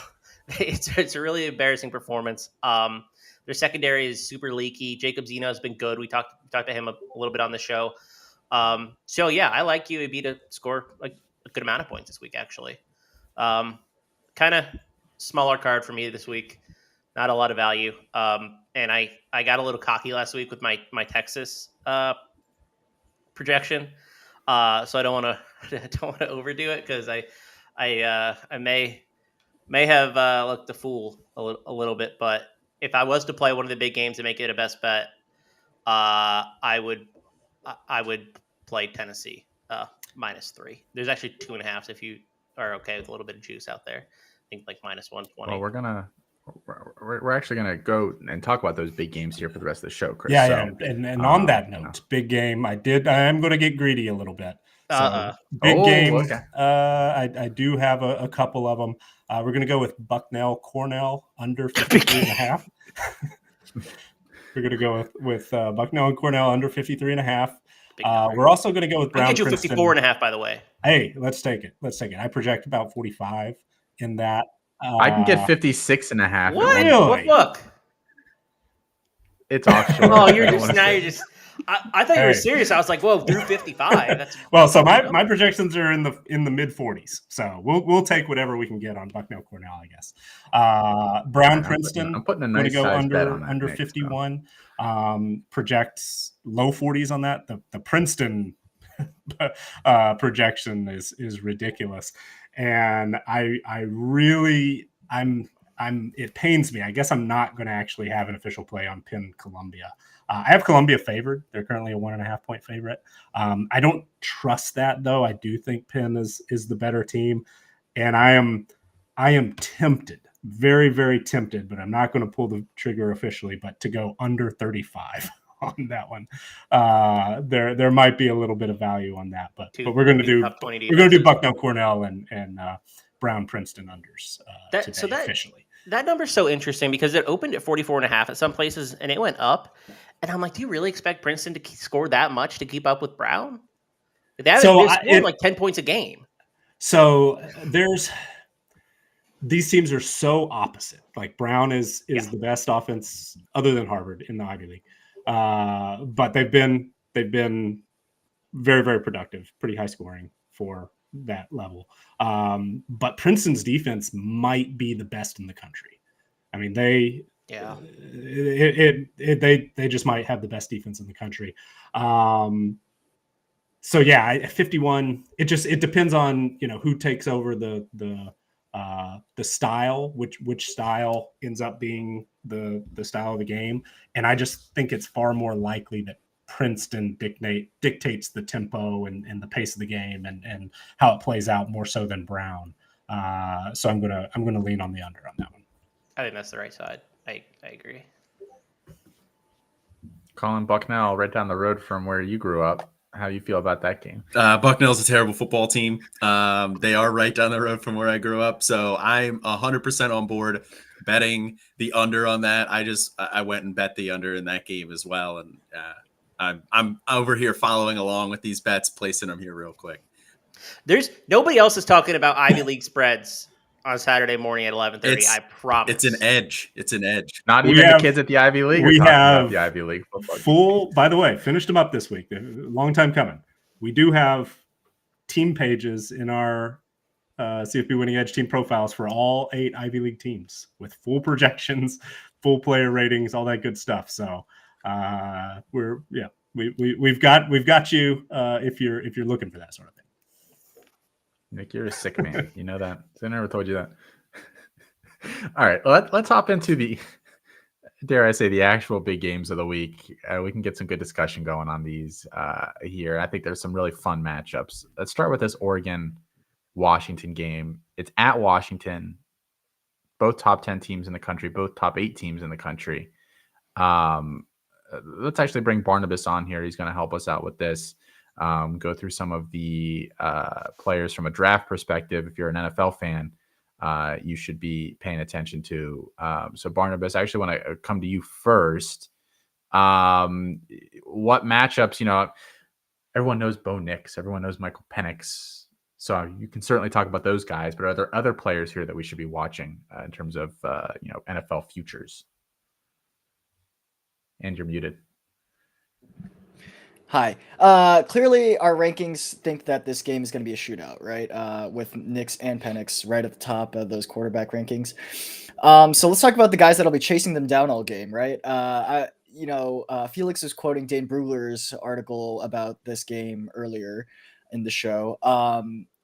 It's a really embarrassing performance. Their secondary is super leaky. Jacob Zeno has been good. We talked to him a little bit on the show. So yeah, I like UAB to score like a good amount of points this week, actually. Kind of smaller card for me this week. Not a lot of value. And I got a little cocky last week with my Texas projection. So I don't want to overdo it, because I may have looked a fool a little bit. But if I was to play one of the big games and make it a best bet, I would play Tennessee -3. There's actually 2.5 if you are okay with a little bit of juice out there. I think like -120. Well, we're actually gonna go and talk about those big games here for the rest of the show, Chris. Yeah. And on that note, big game. I am going to get greedy a little bit. So, big game. Okay. I do have a couple of them. We're going to go with Bucknell-Cornell under 53.5. We're going to go with Bucknell and Cornell under 53.5. We're also going to go with Brown. I get you 54.5, by the way. Hey, let's take it. I project about 45 in that. I can get 56.5. What? Really? Look. It's offshore. Oh, you're just. I thought you were serious. I was like, whoa, through 55. That's well. So my projections are in the mid 40s. So we'll take whatever we can get on Bucknell Cornell, I guess. Brown Princeton. I'm putting a nice size bet on that, under 51. Projects low 40s on that. The Princeton projection is ridiculous, and it pains me. I guess I'm not going to actually have an official play on Penn Columbia. I have Columbia favored. They're currently a 1.5 point favorite. I don't trust that, though. I do think Penn is the better team, and I am tempted, very, very tempted, but I'm not going to pull the trigger officially, but to go under 35 on that one. There might be a little bit of value on that, but we're going to do Bucknell Cornell and Brown Princeton unders officially. That number's so interesting because it opened at 44.5 at some places and it went up. And I'm like, do you really expect Princeton to score that much to keep up with Brown? They're scoring like 10 points a game. So these teams are so opposite. Like Brown is the best offense other than Harvard in the Ivy League. But they've been very, very productive, pretty high scoring for that level. But Princeton's defense might be the best in the country. I mean, they just might have the best defense in the country. So yeah, 51. It depends on who takes over the style, which style ends up being the style of the game, and I just think it's far more likely that Princeton dictates the tempo and the pace of the game and how it plays out more so than Brown. So I'm gonna lean on the under on that one. I think that's the right side. I agree. Colin, Bucknell, right down the road from where you grew up. How do you feel about that game? Bucknell's a terrible football team. They are right down the road from where I grew up, so I'm 100% on board betting the under on that. I went and bet the under in that game as well, and I'm over here following along with these bets, placing them here real quick. There's nobody else is talking about Ivy League spreads on Saturday morning at 11:30. I promise. It's an edge. It's an edge. Not even the kids at the Ivy League. We have the Ivy League football full. By the way, finished them up this week. Long time coming. We do have team pages in our CFB Winning Edge team profiles for all 8 Ivy League teams with full projections, full player ratings, all that good stuff. So we've got you if you're looking for that sort of thing. Nick, you're a sick man. You know that. I never told you that. All right, let's hop into the, dare I say, the actual big games of the week. We can get some good discussion going on these here. I think there's some really fun matchups. Let's start with this Oregon-Washington game. It's at Washington. Both top 10 teams in the country, both top 8 teams in the country. Let's actually bring Barnabas on here. He's going to help us out with this. Go through some of the players from a draft perspective. If you're an NFL fan, you should be paying attention to. So Barnabas, I actually want to come to you first. What matchups, everyone knows Bo Nix, everyone knows Michael Penix. So you can certainly talk about those guys, but are there other players here that we should be watching in terms of, NFL futures? And you're muted. Hi. Clearly, our rankings think that this game is going to be a shootout, right? With Nix and Penix right at the top of those quarterback rankings. So let's talk about the guys that'll be chasing them down all game, right? Felix was quoting Dane Brugler's article about this game earlier in the show,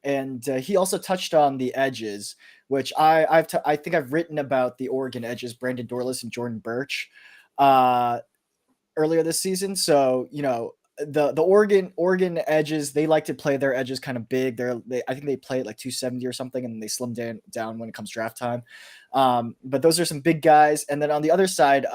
and he also touched on the edges, which I think I've written about the Oregon edges, Brandon Dorlus and Jordan Birch, earlier this season. So the Oregon edges, they like to play their edges kind of big. I think they play at like 270 or something, and they slim down when it comes draft time. But those are some big guys. And then on the other side,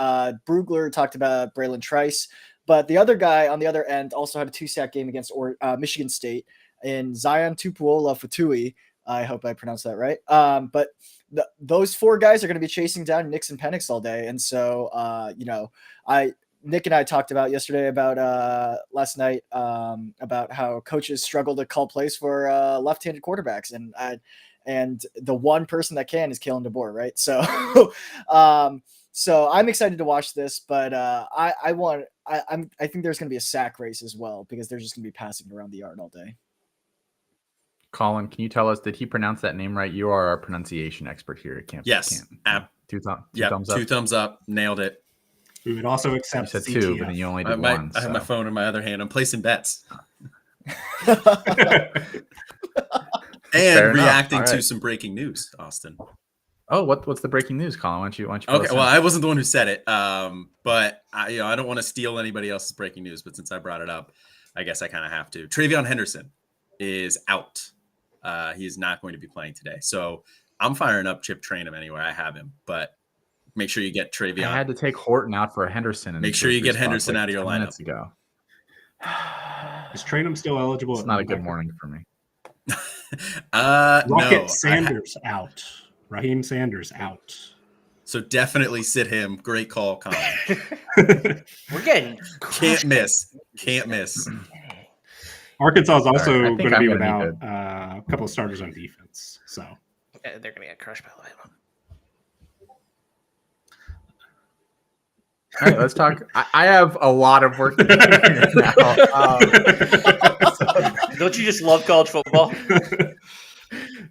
Brugler talked about Braylon Trice, but the other guy on the other end also had a 2-sack game against Michigan State in Zion Tupuola-Fatui. I hope I pronounced that right. But those 4 guys are going to be chasing down Nix and Penix all day. And so, Nick and I talked about yesterday about last night about how coaches struggle to call plays for left-handed quarterbacks, and the one person that can is Kalen DeBoer, right? So, so I'm excited to watch this, but I think there's going to be a sack race as well because they're just going to be passing around the yard all day. Colin, can you tell us, did he pronounce that name right? You are our pronunciation expert here at Campus. Yes. Two thumbs up. 2 thumbs up. Nailed it. We would also accept. You said 2, but then you only did 1. I have my phone in my other hand. I'm placing bets. And reacting to some breaking news, Austin. Oh, what's the breaking news, Colin? Why don't you Okay, well, I wasn't the one who said it, but I don't want to steal anybody else's breaking news. But since I brought it up, I guess I kind of have to. TreVeyon Henderson is out. He is not going to be playing today. So I'm firing up Chip Trainum anywhere I have him, but make sure you get TreVeyon. I had to take Horton out for Henderson. Make sure you get Henderson out of your lineup. Ago. Is Trainum still eligible? It's not a good morning for me. Rocket Sanders out. Raheem Sanders out. So definitely sit him. Great call, Colin. We're getting can't miss. Arkansas is also going to be without a couple of starters on defense. So they're going to get crushed by Alabama. All right, let's talk. I have a lot of work to do now. Don't you just love college football?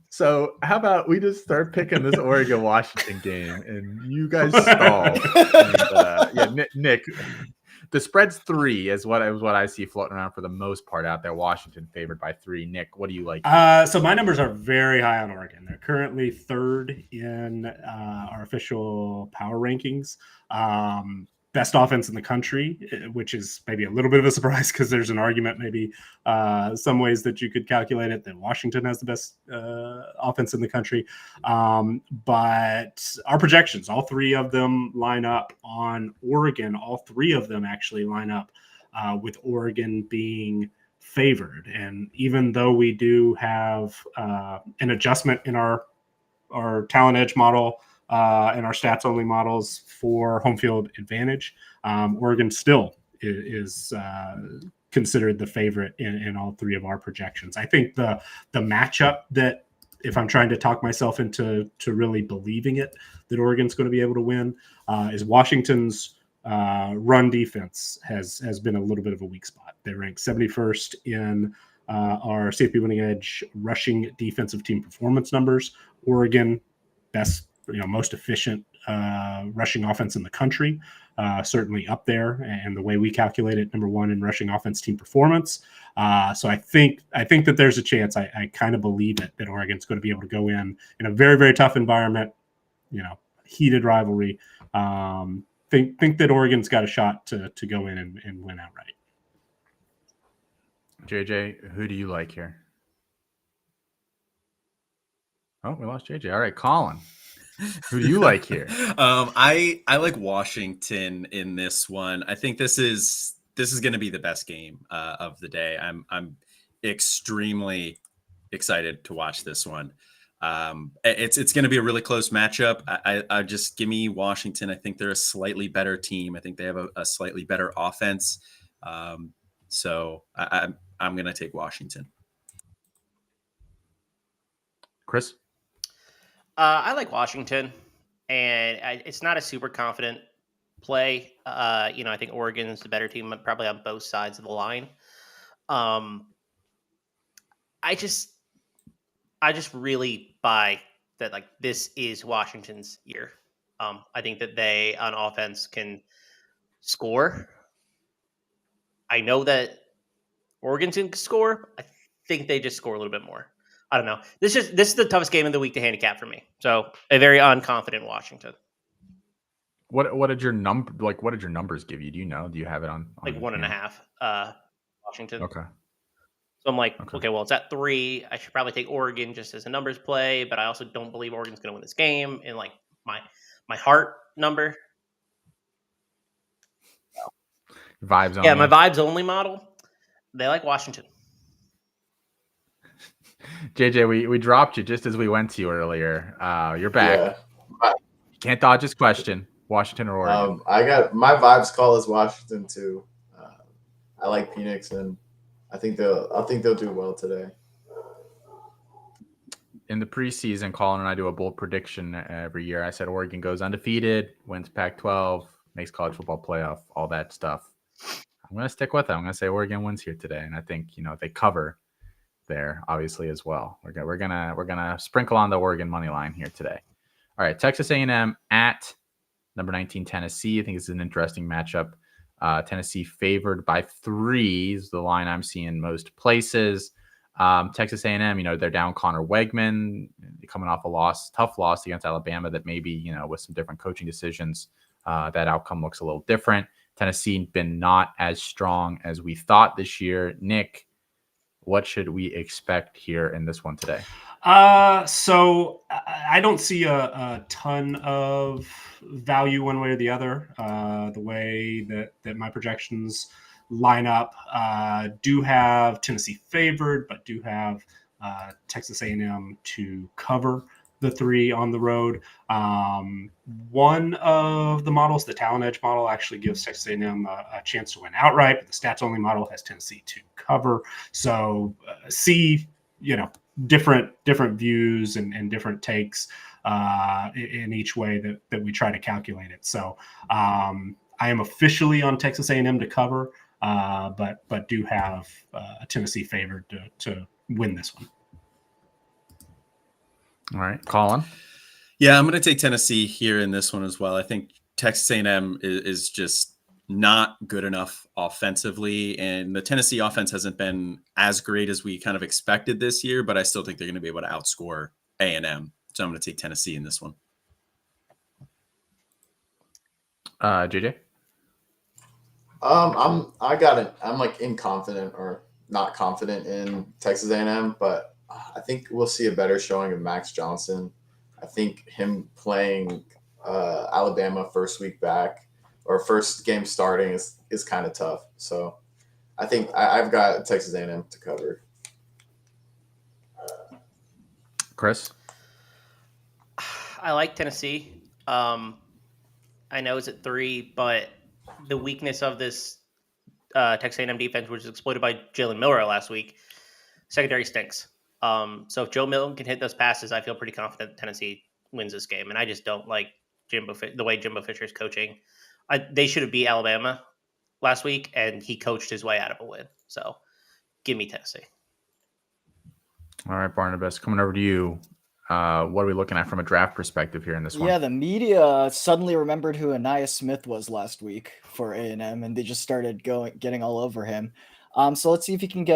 So how about we just start picking this Oregon-Washington game, and you guys stall. And, Nick, the spread's 3 is what I see floating around for the most part out there. Washington favored by 3. Nick, what do you like? So my numbers are very high on Oregon. They're currently 3rd in our official power rankings. Best offense in the country, which is maybe a little bit of a surprise because there's an argument maybe some ways that you could calculate it that Washington has the best offense in the country. But our projections, all 3 of them line up on Oregon. All 3 of them actually line up with Oregon being favored. And even though we do have an adjustment in our talent edge model and our stats only models for home field advantage, Oregon still is considered the favorite in all three of our projections. I think the matchup that, if I'm trying to talk myself into really believing it, that Oregon's going to be able to win, is Washington's run defense has been a little bit of a weak spot. They rank 71st in our safety winning edge rushing defensive team performance numbers. Oregon, best, most efficient rushing offense in the country, certainly up there. And the way we calculate it, number one in rushing offense team performance. So I think that there's a chance. I kind of believe it, that Oregon's going to be able to go in a very, very tough environment, heated rivalry. Think that Oregon's got a shot to go in and win outright. JJ, who do you like here? Oh, we lost JJ. All right, Colin, who do you like here? I like Washington in this one. I think this is going to be the best game of the day. I'm extremely excited to watch this one. It's going to be a really close matchup. I just give me Washington. I think they're a slightly better team. I think they have a slightly better offense. So I'm going to take Washington. Chris? I like Washington, and it's not a super confident play. I think Oregon is the better team, probably on both sides of the line. I just really buy that, like, this is Washington's year. I think that they on offense can score. I know that Oregon can score. I think they just score a little bit more. I don't know. This is the toughest game of the week to handicap for me. So a very unconfident Washington. What did your numbers give you? Do you know? Do you have it on like 1.5? Washington. Okay. So I'm like, okay, well, it's at 3. I should probably take Oregon just as a numbers play, but I also don't believe Oregon's going to win this game. And like my heart number. Vibes. Yeah, my vibes only model. They like Washington. JJ, we dropped you just as we went to you earlier. You're back. Yeah. You can't dodge this question. Washington or Oregon? I got my vibes call is Washington too. I like Phoenix, and I think they'll do well today. In the preseason, Colin and I do a bold prediction every year. I said Oregon goes undefeated, wins Pac-12, makes college football playoff, all that stuff. I'm going to stick with it. I'm going to say Oregon wins here today, and I think they cover there obviously as well. We're gonna sprinkle on the Oregon money line here today. All right, Texas A&M at number 19 Tennessee. I think it's an interesting matchup. Tennessee favored by 3 is the line I'm seeing most places. Texas A&M, they're down Connor Wegman, coming off a tough loss against Alabama that maybe, with some different coaching decisions, that outcome looks a little different. Tennessee been not as strong as we thought this year. Nick, what should we expect here in this one today? So I don't see a ton of value one way or the other. The way that my projections line up, do have Tennessee favored, but do have Texas A&M to cover the 3 on the road. One of the models, the Talent Edge model, actually gives Texas A&M a chance to win outright, but the stats only model has Tennessee to cover. So see, different views and different takes in each way that we try to calculate it. So I am officially on Texas A&M to cover, but do have Tennessee favored to win this one. All right, Colin. Yeah, I'm going to take Tennessee here in this one as well. I think Texas A&M is just not good enough offensively, and the Tennessee offense hasn't been as great as we kind of expected this year, but I still think they're going to be able to outscore A&M. So I'm going to take Tennessee in this one. JJ? I'm like inconfident or not confident in Texas A&M, but I think we'll see a better showing of Max Johnson. I think him playing Alabama first week back or first game starting is kind of tough. So I think I've got Texas A&M to cover. Chris? I like Tennessee. I know it's at 3, but the weakness of this Texas A&M defense, which was exploited by Jalen Miller last week, secondary stinks. So if Joe Milton can hit those passes, I feel pretty confident Tennessee wins this game. And I just don't like the way Jimbo Fisher is coaching. They should have beat Alabama last week, and he coached his way out of a win. So give me Tennessee. All right, Barnabas, coming over to you. What are we looking at from a draft perspective here in this one? Yeah, the media suddenly remembered who Anaya Smith was last week for A&M, and they just started getting all over him. So let's see if he can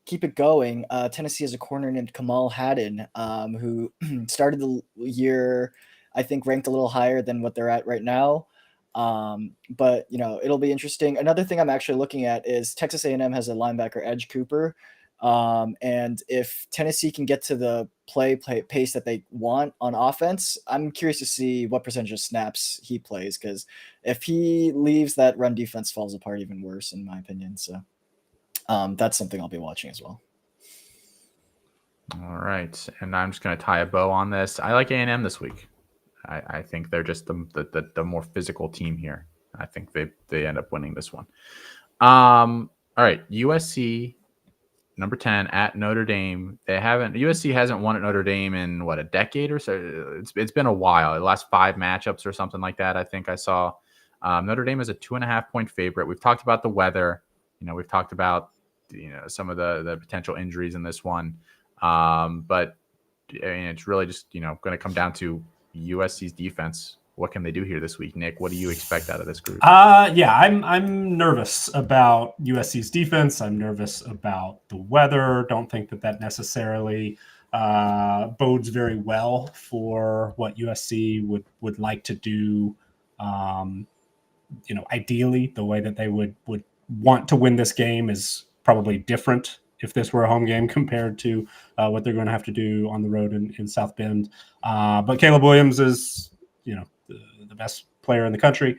keep it going. Tennessee has a corner named Kamal Haddon, who started the year, I think, ranked a little higher than what they're at right now. But it'll be interesting. Another thing I'm actually looking at is Texas A&M has a linebacker, Edge Cooper. And if Tennessee can get to the play pace that they want on offense, I'm curious to see what percentage of snaps he plays, because if he leaves, that run defense falls apart even worse, in my opinion. So that's something I'll be watching as well. All right, and I'm just going to tie a bow on this. I like A&M this week. I think they're just the more physical team here. I think they end up winning this one. All right, USC. Number 10 at Notre Dame. USC hasn't won at Notre Dame in a decade or so. It's been a while. The last 5 matchups or something like that. I think I saw. Notre Dame is a 2.5-point favorite. We've talked about the weather. We've talked about some of the potential injuries in this one. But it's really just going to come down to USC's defense. What can they do here this week, Nick? What do you expect out of this group? I'm nervous about USC's defense. I'm nervous about the weather. Don't think that necessarily bodes very well for what USC would like to do. Ideally, the way that they would want to win this game is probably different if this were a home game compared to what they're going to have to do on the road in South Bend. But Caleb Williams is, the best player in the country,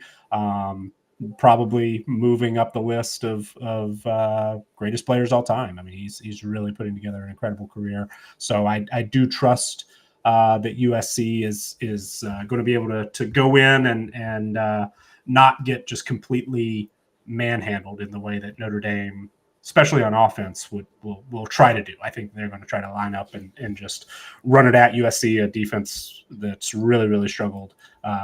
probably moving up the list of greatest players all time. I mean, he's really putting together an incredible career. So I do trust that USC is going to be able to go in and not get just completely manhandled in the way that Notre Dame, especially on offense, will try to do. I think they're going to try to line up and just run it at USC, a defense that's really, really struggled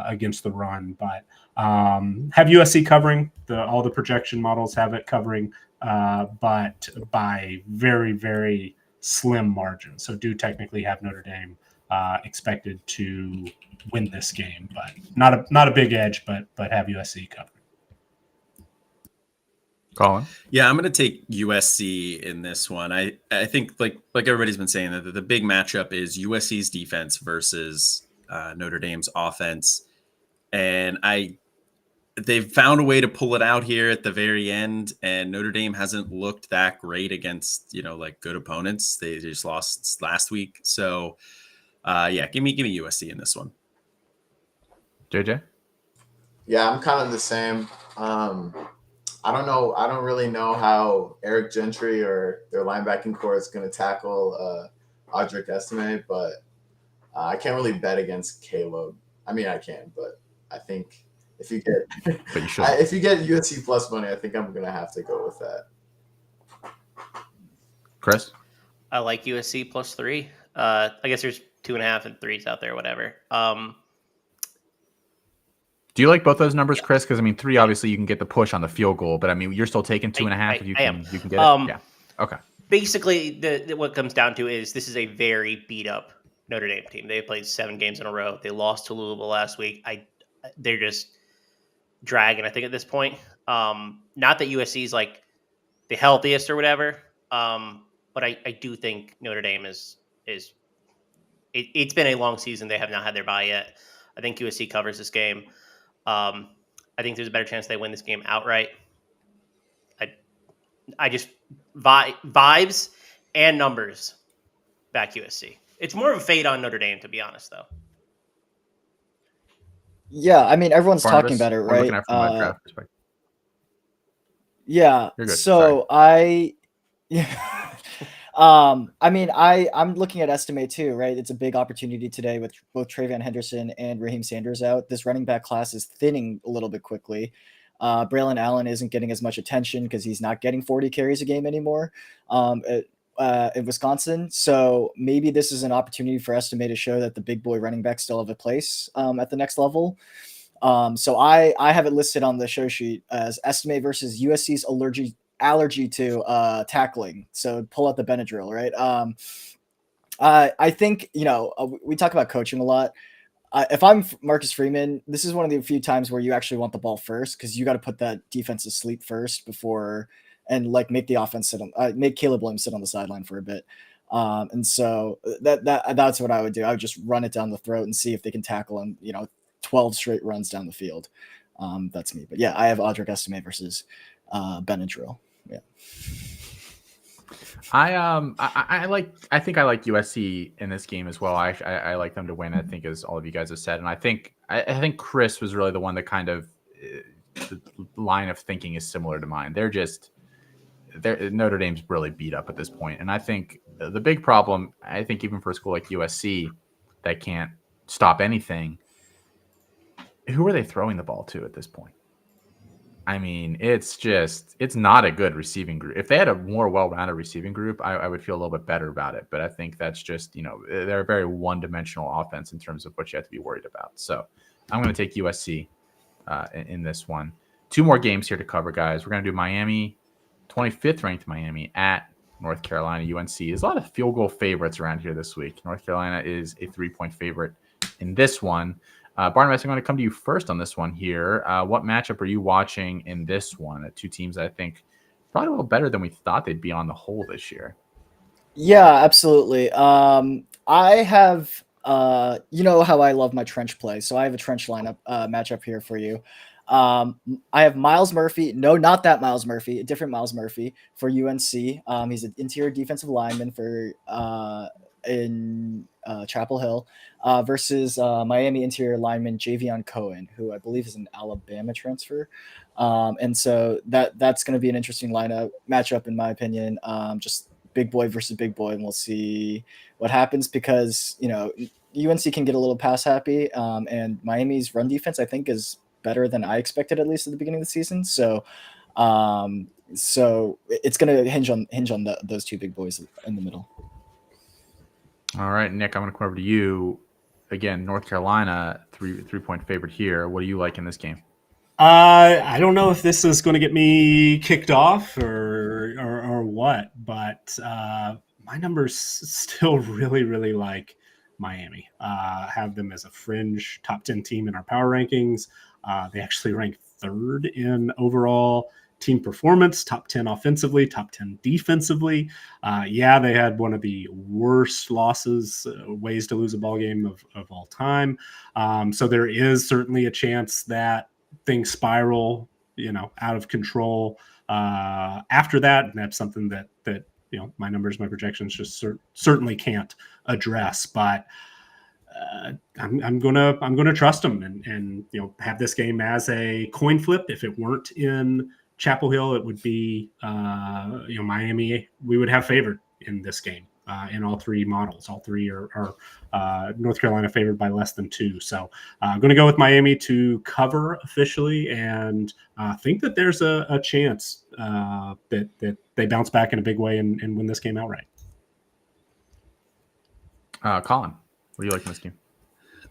against the run. But have USC covering. All the projection models have it covering, but by very, very slim margin. So do technically have Notre Dame expected to win this game, but not a big edge, but have USC covered. Colin? Yeah, I'm going to take USC in this one. I think like everybody's been saying that the big matchup is USC's defense versus Notre Dame's offense. And they've found a way to pull it out here at the very end, and Notre Dame hasn't looked that great against, good opponents. They just lost last week. So give me USC in this one. JJ? Yeah, I'm kind of the same. I don't know. I don't really know how Eric Gentry or their linebacking core is going to tackle Audric Estime, but I can't really bet against Caleb. I mean, I can, but I think if you get if you get USC plus money, I think I'm going to have to go with that. Chris? I like USC plus 3. I guess there's 2.5 and 3s out there, whatever. Do you like both those numbers, Chris? Because 3, obviously you can get the push on the field goal, but you're still taking 2.5 if you can get it. Yeah. Okay. Basically, what it comes down to is this is a very beat up Notre Dame team. They played 7 games in a row. They lost to Louisville last week. They're just dragging, I think, at this point. Not that USC is like the healthiest or whatever, but I do think Notre Dame is. It's been a long season. They have not had their bye yet. I think USC covers this game. I think there's a better chance they win this game outright. I just vibes and numbers back USC. It's more of a fade on Notre Dame, to be honest, though. Yeah, everyone's Barnabas, talking about it, I'm looking right? at it from my draft perspective. Yeah. You're good. So yeah. I mean, I'm looking at estimate too, right? It's a big opportunity today with both Travion Henderson and Raheem Sanders out. This running back class is thinning a little bit quickly. Braylon Allen isn't getting as much attention because he's not getting 40 carries a game anymore in Wisconsin. So maybe this is an opportunity for estimate to show that the big boy running backs still have a place at the next level. So I have it listed on the show sheet as estimate versus USC's allergy to tackling. So pull out the Benadryl, right? I think, we talk about coaching a lot. If I'm Marcus Freeman, this is one of the few times where you actually want the ball first, because you got to put that defense to sleep first before, and like make the offense sit on, make Caleb Williams sit on the sideline for a bit. And so that's what I would do. I would just run it down the throat and see if they can tackle him, 12 straight runs down the field. That's me. But yeah, I have Audric Estime versus Benadryl. Yeah. I think I like USC in this game as well. I like them to win, I think, as all of you guys have said. And I think Chris was really the one that kind of the line of thinking is similar to mine. Notre Dame's really beat up at this point. And I think the big problem, I think even for a school like USC that can't stop anything, who are they throwing the ball to at this point? I mean, it's not a good receiving group. If they had a more well-rounded receiving group, I would feel a little bit better about it. But I think that's just, they're a very one-dimensional offense in terms of what you have to be worried about. So I'm going to take USC in this one. 2 more games here to cover, guys. We're going to do Miami, 25th ranked Miami at North Carolina. UNC. There's a lot of field goal favorites around here this week. North Carolina is a 3-point favorite in this one. Barnabas, I'm going to come to you first on this one here. What matchup are you watching in this one? 2 teams I think probably a little better than we thought they'd be on the whole this year. Yeah, absolutely. I have, you know how I love my trench play. So I have a trench lineup matchup here for you. I have Miles Murphy. No, not that Miles Murphy. A different Miles Murphy for UNC. He's an interior defensive lineman for in Chapel Hill versus Miami interior lineman Javion Cohen, who I believe is an Alabama transfer. And so that's going to be an interesting matchup, in my opinion. Just big boy versus big boy, and we'll see what happens because, UNC can get a little pass happy, and Miami's run defense, I think, is better than I expected, at least at the beginning of the season. So it's going to hinge on those 2 big boys in the middle. All right, Nick, I'm going to come over to you again. North Carolina, 3-point favorite here. What do you like in this game? I don't know if this is going to get me kicked off or what, but my numbers still really, really like Miami. Have them as a fringe top 10 team in our power rankings. They actually rank 3rd in overall team performance, top 10 offensively, top 10 defensively. They had one of the worst losses, ways to lose a ball game of all time. So there is certainly a chance that things spiral, out of control after that. And that's something that my numbers, my projections just certainly can't address. But I'm gonna trust them and have this game as a coin flip. If it weren't in Chapel Hill, it would be Miami. We would have favored in this game in all 3 models. All 3 are North Carolina favored by less than 2. So I'm going to go with Miami to cover officially, and think that there's a chance that they bounce back in a big way and win this game outright. Colin, what do you like in this game?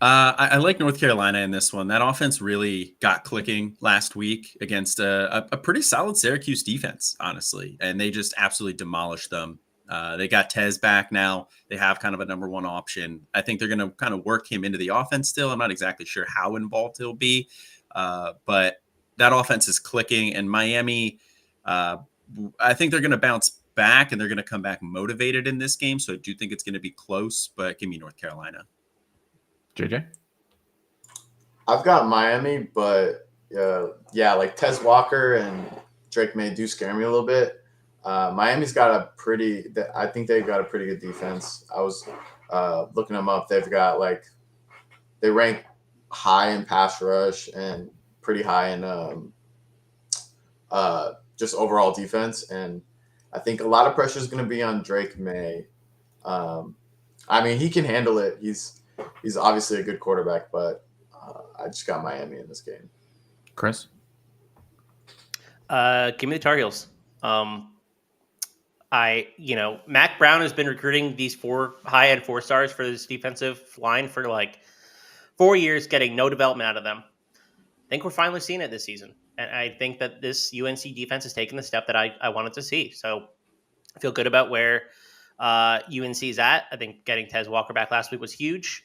I like North Carolina in this one. That offense really got clicking last week against a pretty solid Syracuse defense, honestly, and they just absolutely demolished them. They got Tez back now. They have kind of a number 1 option. I think they're going to kind of work him into the offense still. I'm not exactly sure how involved he'll be, but that offense is clicking. And Miami, I think they're going to bounce back, and they're going to come back motivated in this game. So I do think it's going to be close, but give me North Carolina. JJ? I've got Miami, but like Tez Walker and Drake May do scare me a little bit. Miami's got I think they've got a pretty good defense. I was looking them up. They've got they rank high in pass rush and pretty high in just overall defense. And I think a lot of pressure is going to be on Drake May. I mean, he can handle it. He's obviously a good quarterback, but I just got Miami in this game. Chris? Give me the Tar Heels. Mac Brown has been recruiting these 4 high-end 4-stars for this defensive line for like 4 years, getting no development out of them. I think we're finally seeing it this season. And I think that this UNC defense has taken the step that I wanted to see. So I feel good about where UNC is at. I think getting Tez Walker back last week was huge.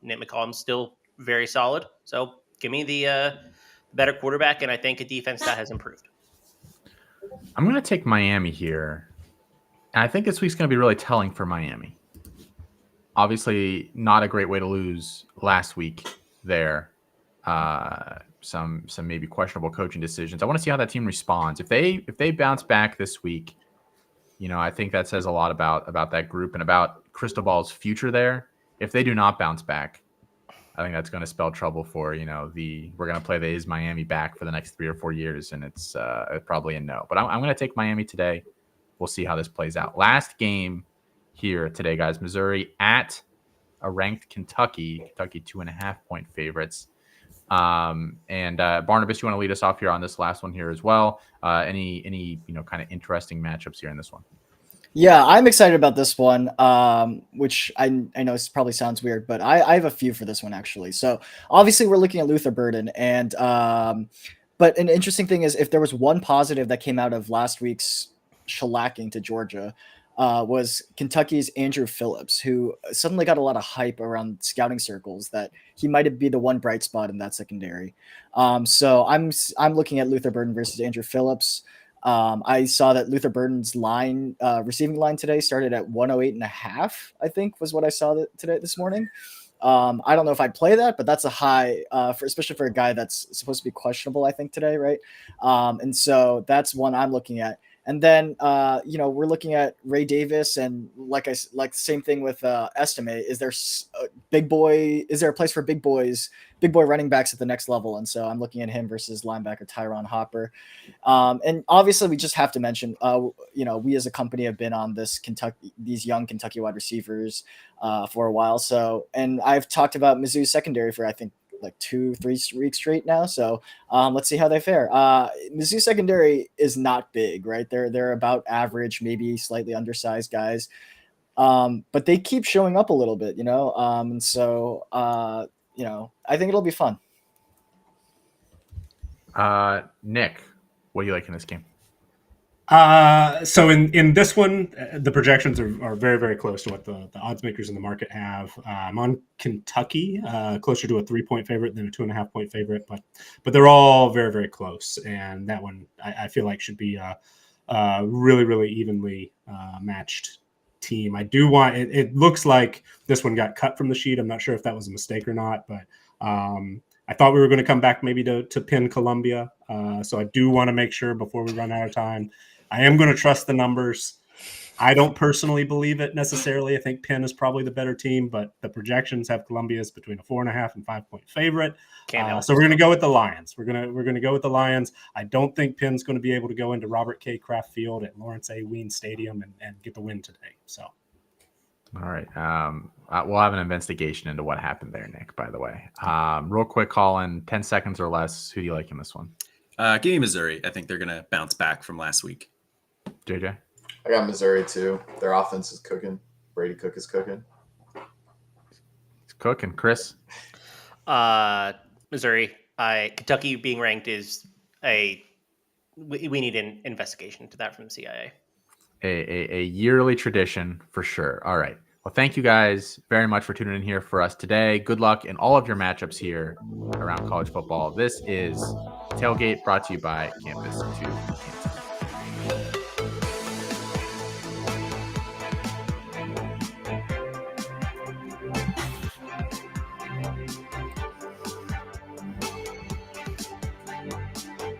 Nate McCollum's still very solid. So give me the better quarterback, and I think a defense that has improved. I'm going to take Miami here. And I think this week's going to be really telling for Miami. Obviously, not a great way to lose last week there. Some maybe questionable coaching decisions. I want to see how that team responds. If they bounce back this week, I think that says a lot about that group and about Cristobal's future there. If they do not bounce back, I think that's going to spell trouble for, we're going to play the Is Miami back for the next 3 or 4 years, and it's probably a no. But I'm going to take Miami today. We'll see how this plays out. Last game here today, guys. Missouri at a ranked Kentucky. Kentucky 2.5-point favorites. And Barnabas, you want to lead us off here on this last one here as well? Any kind of interesting matchups here in this one? Yeah, I'm excited about this one, which I know this probably sounds weird, but I have a few for this one, actually. So obviously we're looking at Luther Burden, and but an interesting thing is if there was one positive that came out of last week's shellacking to Georgia, was Kentucky's Andrew Phillips, who suddenly got a lot of hype around scouting circles that he might be the one bright spot in that secondary. So I'm looking at Luther Burden versus Andrew Phillips. I saw that Luther Burden's receiving line today started at 108.5, I think was what I saw this morning. I don't know if I'd play that, but that's a high, especially for a guy that's supposed to be questionable, I think, today, right? And so that's one I'm looking at. And then, we're looking at Ray Davis, and like same thing with Estime. Is there a place for big boy running backs at the next level? And so I'm looking at him versus linebacker Tyron Hopper. And obviously we just have to mention, we as a company have been on these young Kentucky wide receivers for a while. So, and I've talked about Mizzou's secondary for, I think, like 2-3 weeks straight now. So let's see how they fare. Mizzou secondary is not big, right? They're about average, maybe slightly undersized guys. But they keep showing up a little bit, and so I think it'll be fun. Nick, what do you like in this game? So in this one, the projections are very, very close to what the odds makers in the market have. I'm on Kentucky, closer to a 3-point favorite than a 2.5-point favorite, but they're all very, very close. And that one I feel like should be a really, really evenly matched team. I do want it looks like this one got cut from the sheet. I'm not sure if that was a mistake or not, but I thought we were going to come back maybe to pin Columbia. So I do want to make sure before we run out of time. I am going to trust the numbers. I don't personally believe it necessarily. I think Penn is probably the better team, but the projections have Columbia as between a 4.5 and 5-point favorite. So we're going to go with the Lions. We're going to go with the Lions. I don't think Penn's going to be able to go into Robert K. Kraft Field at Lawrence A. Ween Stadium and get the win today. So, all right. We'll have an investigation into what happened there, Nick, by the way. Real quick, Colin, 10 seconds or less. Who do you like in this one? Give me Missouri. I think they're going to bounce back from last week. JJ? I got Missouri too. Their offense is cooking. Brady Cook is cooking. It's cooking. Chris? Missouri. Kentucky being ranked is we need an investigation into that from the CIA. A yearly tradition for sure. All right. Well, thank you guys very much for tuning in here for us today. Good luck in all of your matchups here around college football. This is Tailgate brought to you by Campus2.